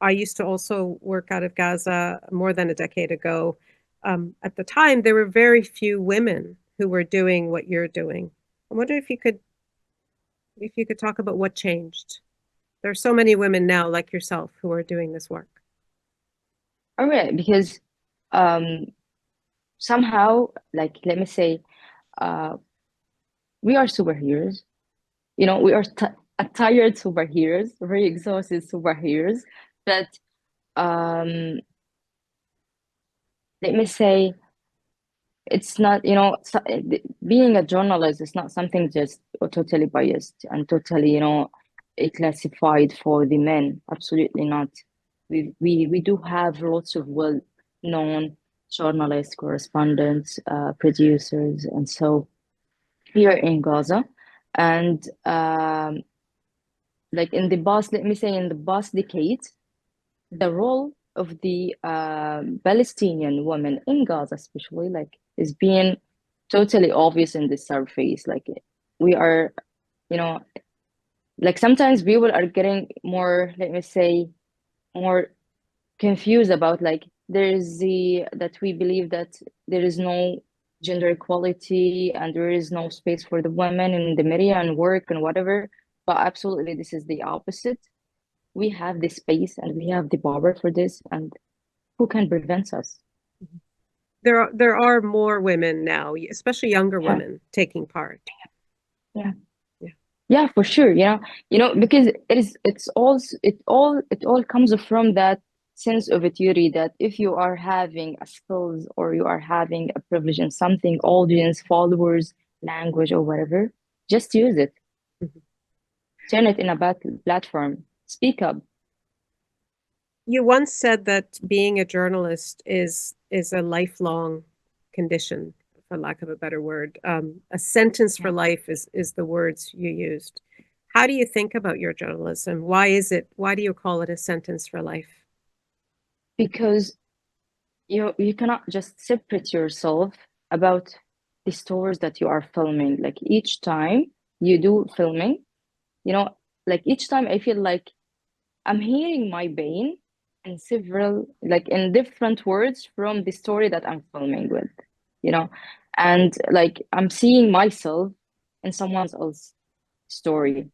I used to also work out of Gaza more than a decade ago. At the time, there were very few women who were doing what you're doing. I wonder if you could talk about what changed. There are so many women now like yourself who are doing this work. All right, because somehow, like, let me say, we are superheroes. You know, we are tired superheroes, very exhausted superheroes. But let me say, it's not, you know, being a journalist is not something just totally biased and totally, you know, classified for the men. Absolutely not. We do have lots of well-known journalists, correspondents, producers, and so here in Gaza. And like in the past, let me say, in the past decade, the role of the Palestinian women in Gaza, especially, like, is being totally obvious in the surface. Like, we are, you know, like sometimes people are getting more, let me say, more confused about, like, that we believe that there is no gender equality and there is no space for the women in the media and work and whatever. But absolutely, this is the opposite. We have the space and we have the power for this, and who can prevent us? There are more women now, especially younger women, taking part. Yeah, for sure. Because it all comes from that sense of a theory that if you are having a skills or you are having a privilege in something, audience, followers, language, or whatever, just use it. Turn it in a platform. Speak up. You once said that being a journalist is a lifelong condition, for lack of a better word. A sentence for life is the words you used. How do you think about your journalism? Why do you call it a sentence for life? Because you cannot just separate yourself about the stories that you are filming. Like, each time you do filming, like, each time I feel like I'm hearing my pain in in different words from the story that I'm filming with, and like I'm seeing myself in someone else's story.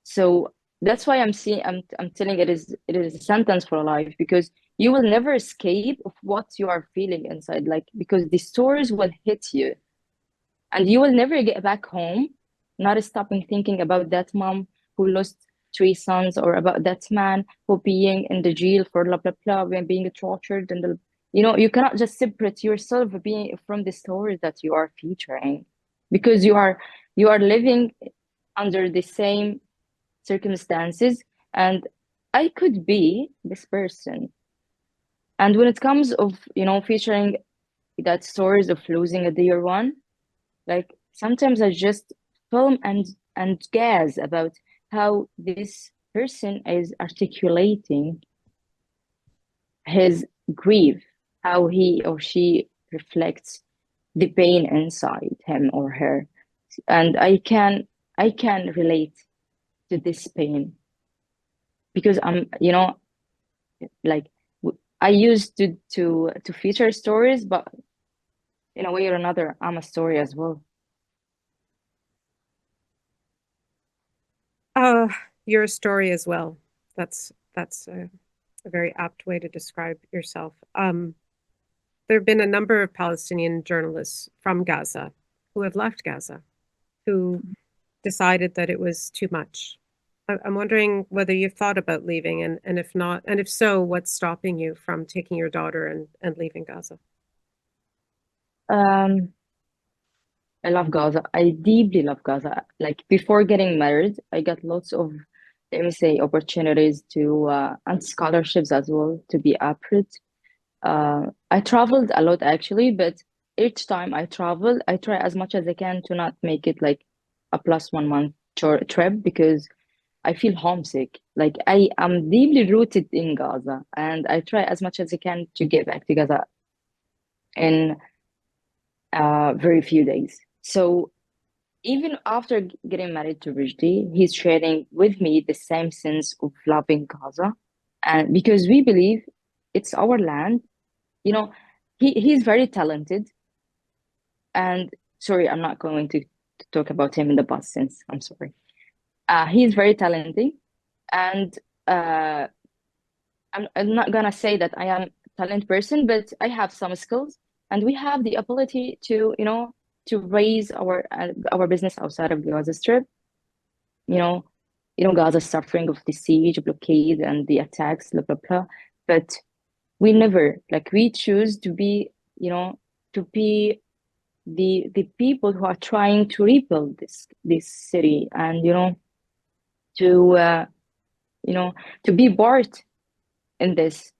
So that's why I'm telling it is a sentence for life, because you will never escape of what you are feeling inside, like, because the stories will hit you and you will never get back home not stopping thinking about that mom who lost 3 sons, or about that man who being in the jail for blah blah blah and being tortured, and you cannot just separate yourself being from the stories that you are featuring, because you are living under the same circumstances, and I could be this person. And when it comes of featuring that stories of losing a dear one, like, sometimes I just film and gas about how this person is articulating his grief, how he or she reflects the pain inside him or her, and I can relate to this pain, because I'm like, I used to feature stories, but in a way or another I'm a story as well. You're a story as well. That's a very apt way to describe yourself. There have been a number of Palestinian journalists from Gaza who have left Gaza, who decided that it was too much. I'm wondering whether you've thought about leaving, and if not, and if so, what's stopping you from taking your daughter and leaving Gaza? I love Gaza. I deeply love Gaza. Like, before getting married, I got lots of, let me say, opportunities to and scholarships as well to be approved. I traveled a lot actually, but each time I travel, I try as much as I can to not make it like a plus 1 month trip, because I feel homesick. Like I am deeply rooted in Gaza, and I try as much as I can to get back to Gaza in very few days. So even after getting married to Roshdi, he's sharing with me the same sense of loving Gaza, and because we believe it's our land. You know, he's very talented, and sorry, I'm not going to talk about him in the past sense. I'm sorry. He's very talented, and I'm not gonna say that I am a talent person, but I have some skills, and we have the ability to, to raise our business outside of Gaza Strip. You know, Gaza suffering of the siege, blockade, and the attacks, blah blah blah. But we never, like, we choose to be, to be the people who are trying to rebuild this city, and to to be part in this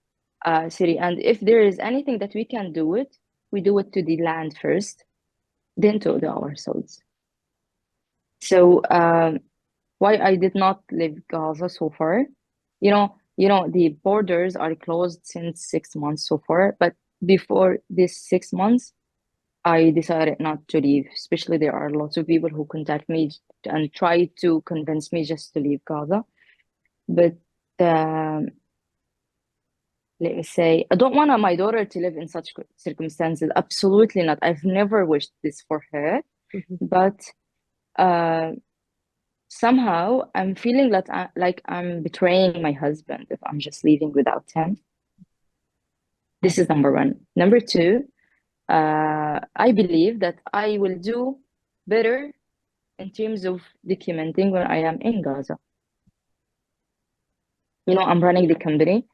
city. And if there is anything that we can do it, we do it to the land first, then to ourselves. So why I did not leave Gaza so far, the borders are closed since 6 months so far, but before this 6 months, I decided not to leave. Especially there are lots of people who contact me and try to convince me just to leave Gaza. But let me say, I don't want my daughter to live in such circumstances. Absolutely not. I've never wished this for her. But somehow I'm feeling that like I'm betraying my husband if I'm just leaving without him. This is number one. Number two, I believe that I will do better in terms of documenting when I am in Gaza. I'm running the company.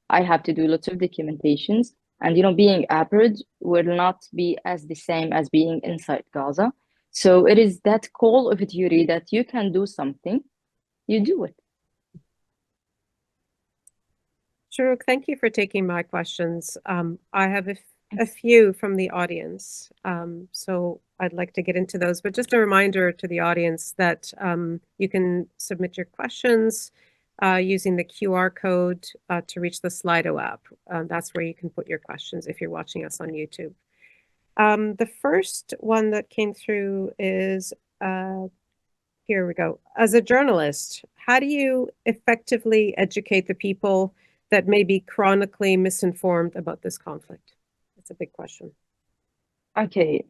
I have to do lots of documentations, and being abroad will not be as the same as being inside Gaza. So it is that call of duty that you can do something, you do it. Shrouq, thank you for taking my questions. I have a few from the audience, so I'd like to get into those. But just a reminder to the audience that you can submit your questions using the QR code to reach the Slido app. That's where you can put your questions if you're watching us on YouTube. The first one that came through is, here we go. As a journalist, how do you effectively educate the people that may be chronically misinformed about this conflict? That's a big question. Okay,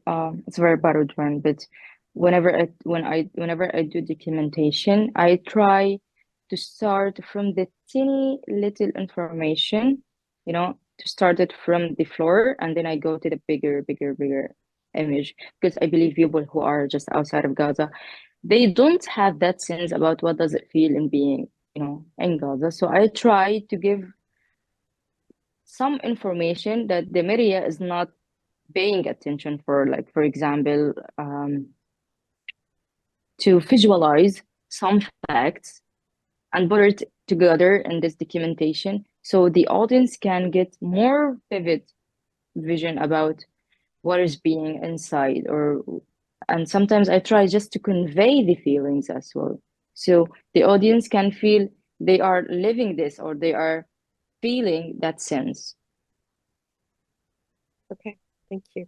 it's a very borrowed one, but whenever I do documentation, I try to start from the teeny little information, to start it from the floor, and then I go to the bigger image, because I believe people who are just outside of Gaza, they don't have that sense about what does it feel in being, in Gaza. So I try to give some information that the media is not paying attention for, like, for example, to visualize some facts and put it together in this documentation so the audience can get more vivid vision about what is being inside. And sometimes I try just to convey the feelings as well, so the audience can feel they are living this, or they are feeling that sense. Okay, thank you.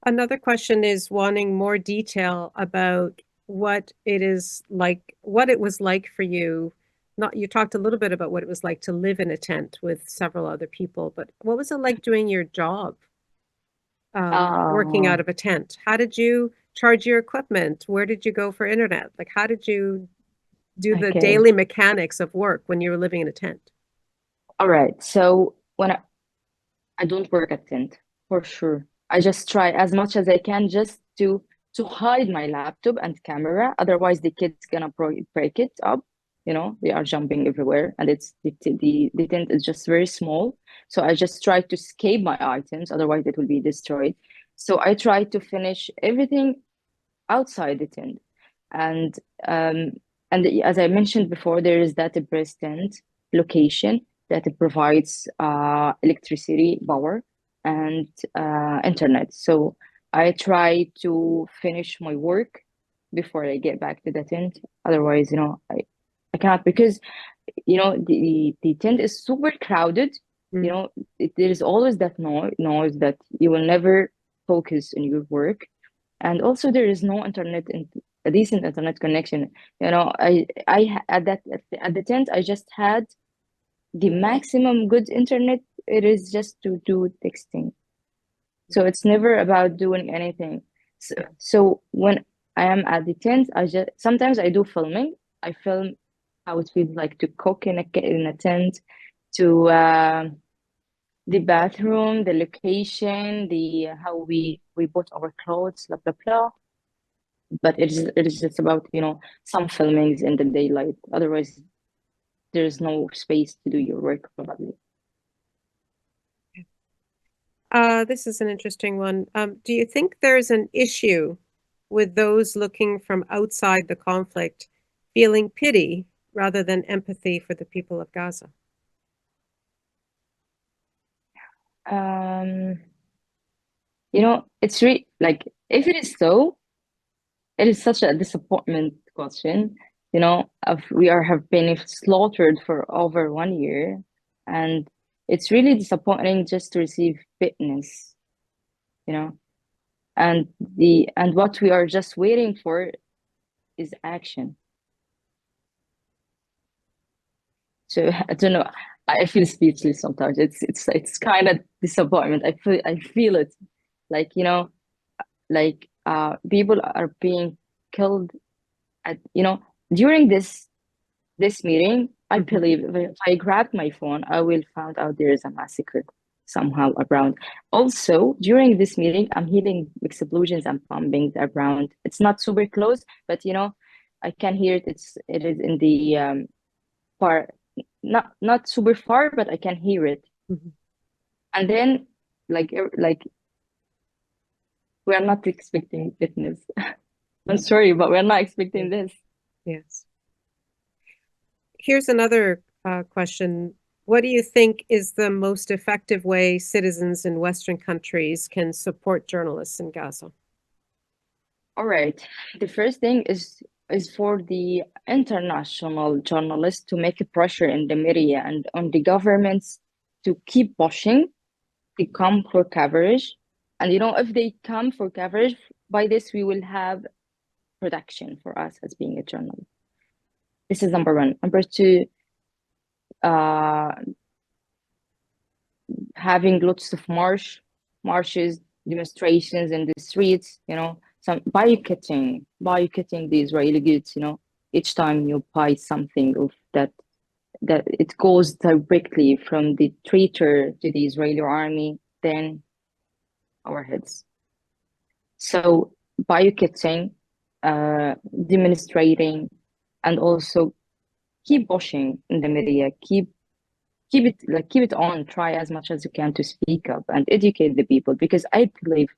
Another question is wanting more detail about what it was like for you. You talked a little bit about what it was like to live in a tent with several other people, but what was it like doing your job, working out of a tent? How did you charge your equipment? Where did you go for internet? Like, how did you do the daily mechanics of work when you were living in a tent? All right. So when I don't work at tent, for sure. I just try as much as I can just to hide my laptop and camera. Otherwise, the kids gonna break it up. They are jumping everywhere, and it's the tent is just very small. So I just try to escape my items. Otherwise, it will be destroyed. So I try to finish everything outside the tent, and as I mentioned before, there is that breast tent location that it provides electricity, power, and internet. So I try to finish my work before I get back to the tent. Otherwise, I cannot, because the tent is super crowded. There is always that noise that you will never focus on your work, and also there is no internet and a decent internet connection. At the tent I just had the maximum good internet. It is just to do texting, so it's never about doing anything. So when I am at the tent, sometimes I do filming. I film how it feels like to cook in a tent, to the bathroom, the location, the how we put our clothes, blah blah blah. But it is just about some filmings in the daylight. Otherwise, there's no space to do your work probably. This is an interesting one. Do you think there's an issue with those looking from outside the conflict feeling pity rather than empathy for the people of Gaza? It's really like, if it is so, it is such a disappointment question. We have been slaughtered for over 1 year, and it's really disappointing just to receive fitness, and what we are just waiting for is action. So I don't know. I feel speechless sometimes. It's kind of disappointment. I feel it, like people are being killed during this meeting. I believe if I grabbed my phone, I will find out there is a massacre somehow around. Also, during this meeting, I'm hearing explosions and bombings around. It's not super close, but I can hear it. It is in the far, not super far, but I can hear it. And then like we are not expecting fitness. I'm sorry, but we're not expecting this. Yes. Here's another question. What do you think is the most effective way citizens in Western countries can support journalists in Gaza? All right. The first thing is for the international journalists to make a pressure in the media and on the governments to keep pushing to come for coverage. And if they come for coverage, by this we will have production for us as being a journalist. This is number one. Number two, having lots of marches, demonstrations in the streets, some boycotting the Israeli goods, each time you buy something of that it goes directly from the traitor to the Israeli army, then our heads. So boycotting, demonstrating, and also keep pushing in the media, keep it on, try as much as you can to speak up and educate the people, because I believe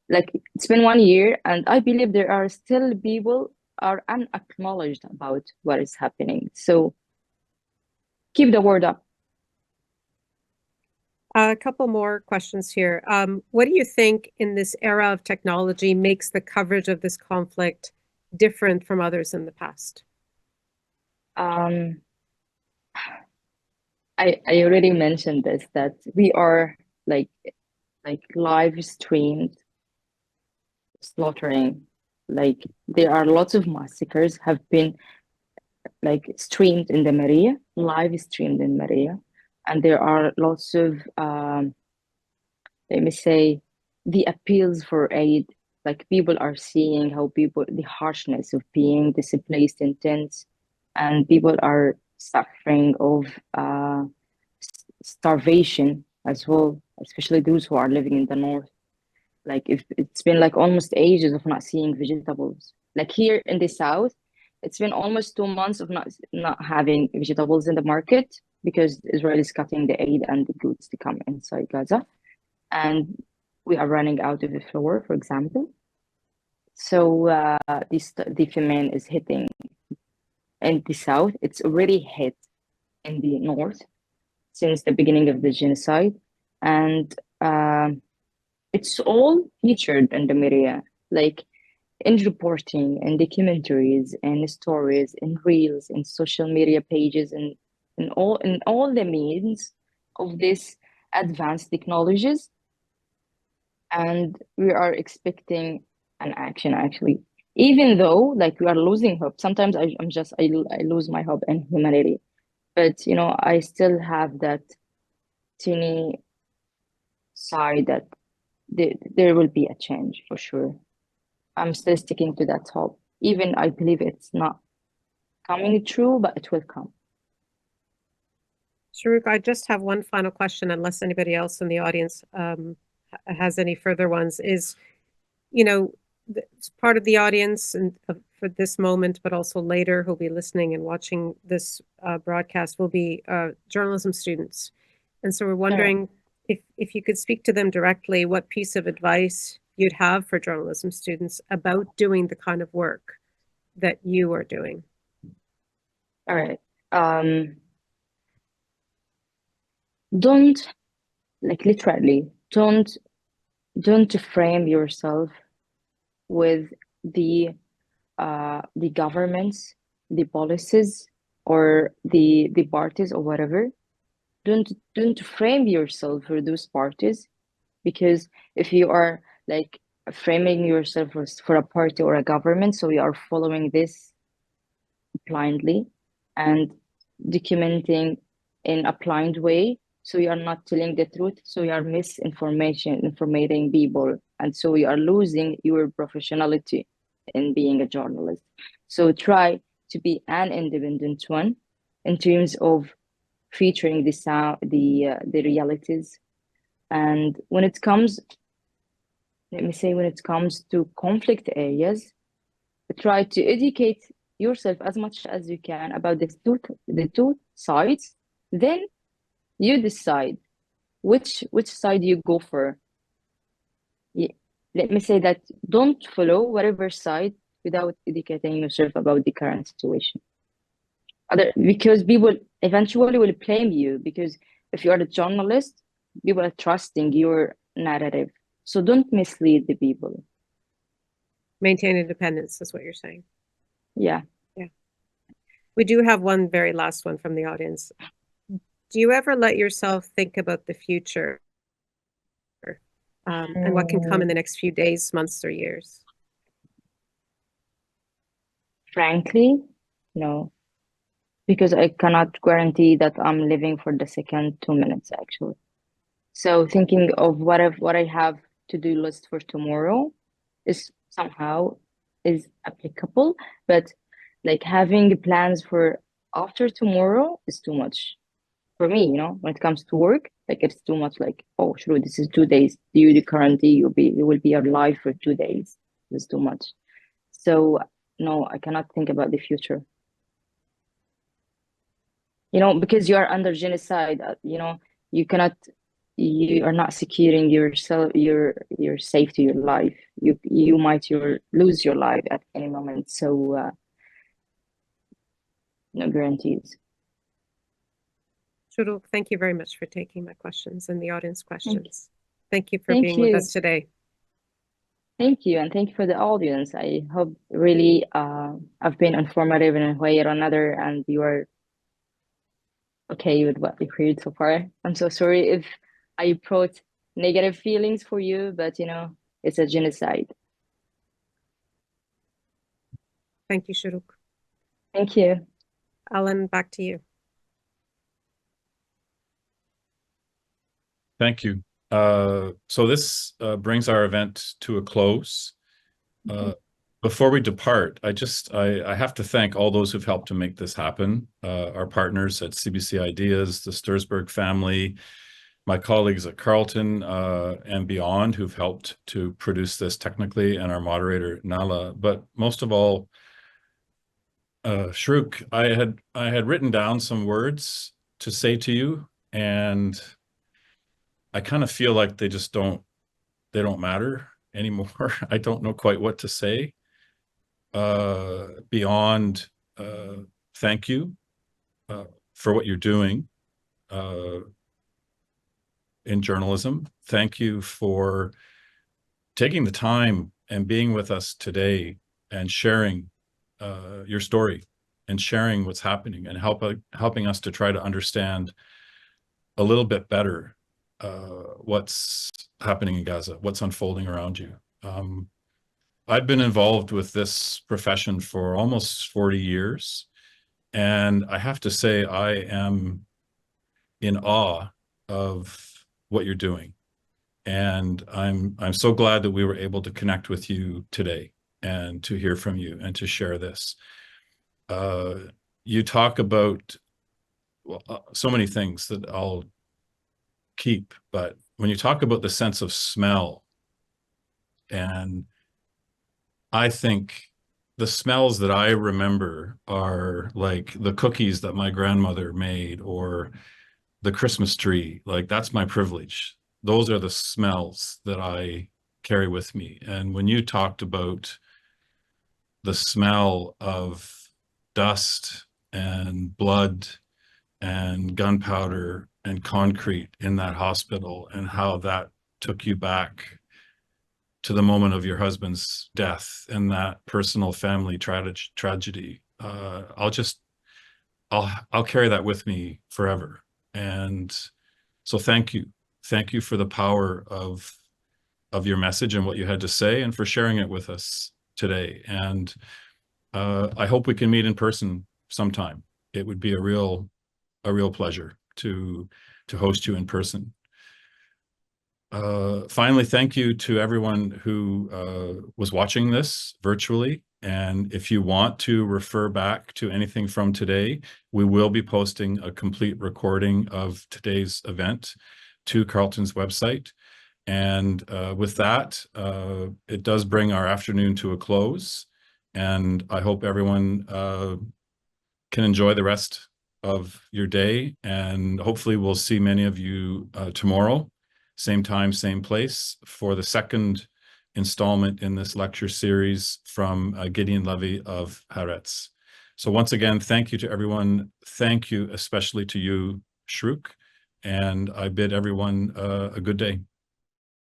it's been 1 year and I believe there are still people are unacknowledged about what is happening. So keep the word up. A couple more questions here. What do you think in this era of technology makes the coverage of this conflict different from others in the past? I already mentioned this, that we are like live streamed slaughtering. There are lots of massacres have been streamed in the media, live streamed in media, and there are lots of let me say, the appeals for aid. People are seeing how the harshness of being displaced in tents, and people are suffering of starvation as well, especially those who are living in the north. If it's been almost ages of not seeing vegetables. Here in the south, it's been almost 2 months of not having vegetables in the market because Israel is cutting the aid and the goods to come inside Gaza, and we are running out of the flour, for example. So the famine is hitting in the south. It's already hit in the north since the beginning of the genocide, and it's all featured in the media. in reporting, in documentaries, in stories, in reels, in social media pages, and in all the means of this advanced technologies. And we are expecting an action actually, even though like we are losing hope. Sometimes I lose my hope in humanity, but I still have that teeny side that there will be a change for sure. I'm still sticking to that hope, even I believe it's not coming true, but it will come. Shrouq, I just have one final question, unless anybody else in the audience has any further ones, is, part of the audience and for this moment, but also later who'll be listening and watching this broadcast will be journalism students. And so we're wondering if you could speak to them directly, what piece of advice you'd have for journalism students about doing the kind of work that you are doing. All right. Don't, like, literally, don't frame yourself with the governments, the policies, or the parties or whatever. Don't frame yourself for those parties, because if you are like framing yourself for a party or a government, so you are following this blindly and documenting in a blind way, so you are not telling the truth, so you are informating people, and so you are losing your professionality in being a journalist. So try to be an independent one in terms of featuring the realities. And when it comes to conflict areas, try to educate yourself as much as you can about the two sides. Then you decide which side you go for. Let me say that don't follow whatever side without educating yourself about the current situation. Because people eventually will blame you, because if you are a journalist, people are trusting your narrative. So don't mislead the people. Maintain independence is what you're saying. Yeah. Yeah. We do have one very last one from the audience. Do you ever let yourself think about the future and what can come in the next few days, months, or years? Frankly, no. Because I cannot guarantee that I'm living for the second 2 minutes, actually. So thinking of what I have to-do list for tomorrow is somehow applicable, but like having plans for after tomorrow is too much for me, when it comes to work. Like, it's too much, like, oh sure, this is 2 days, you currently you will be alive for 2 days. It's too much. So no, I cannot think about the future. Because you are under genocide, you are not securing yourself, your safety, your life. You might lose your life at any moment. So no guarantees. Shrouq, thank you very much for taking my questions and the audience questions. Thank you for Thank being you. with us today. Thank you, and thank you for the audience. I hope really I've been informative in a way or another, and you are okay with what you heard so far. I'm so sorry if I brought negative feelings for you, but it's a genocide. Thank you, Shrouq. Thank you. Alan, back to you. Thank you. So this brings our event to a close. Before we depart, I have to thank all those who've helped to make this happen. Our partners at CBC Ideas, the Stursberg family, my colleagues at Carleton and beyond who've helped to produce this technically, and our moderator, Nala. But most of all, Shrouq, I had written down some words to say to you, and I kind of feel like they don't matter anymore. I don't know quite what to say beyond thank you for what you're doing in journalism. Thank you for taking the time and being with us today and sharing your story and sharing what's happening and helping us to try to understand a little bit better what's happening in Gaza, what's unfolding around you. I've been involved with this profession for almost 40 years, and I have to say I am in awe of what you're doing. And I'm so glad that we were able to connect with you today and to hear from you and to share this. You talk about so many things that I'll keep, but when you talk about the sense of smell, and I think the smells that I remember are like the cookies that my grandmother made or the Christmas tree. Like, that's my privilege. Those are the smells that I carry with me. And when you talked about the smell of dust and blood and gunpowder and concrete in that hospital and how that took you back to the moment of your husband's death and that personal family tragedy, I'll carry that with me forever. And so thank you for the power of your message and what you had to say, and for sharing it with us today. And I hope we can meet in person sometime. It would be a real pleasure to host you in person. Finally, thank you to everyone who was watching this virtually. And if you want to refer back to anything from today, we will be posting a complete recording of today's event to Carleton's website. And with that, it does bring our afternoon to a close. And I hope everyone can enjoy the rest of your day. And hopefully we'll see many of you tomorrow, same time, same place, for the second installment in this lecture series from Gideon Levy of Haaretz. So once again, thank you to everyone. Thank you especially to you, Shrouq. And I bid everyone a good day.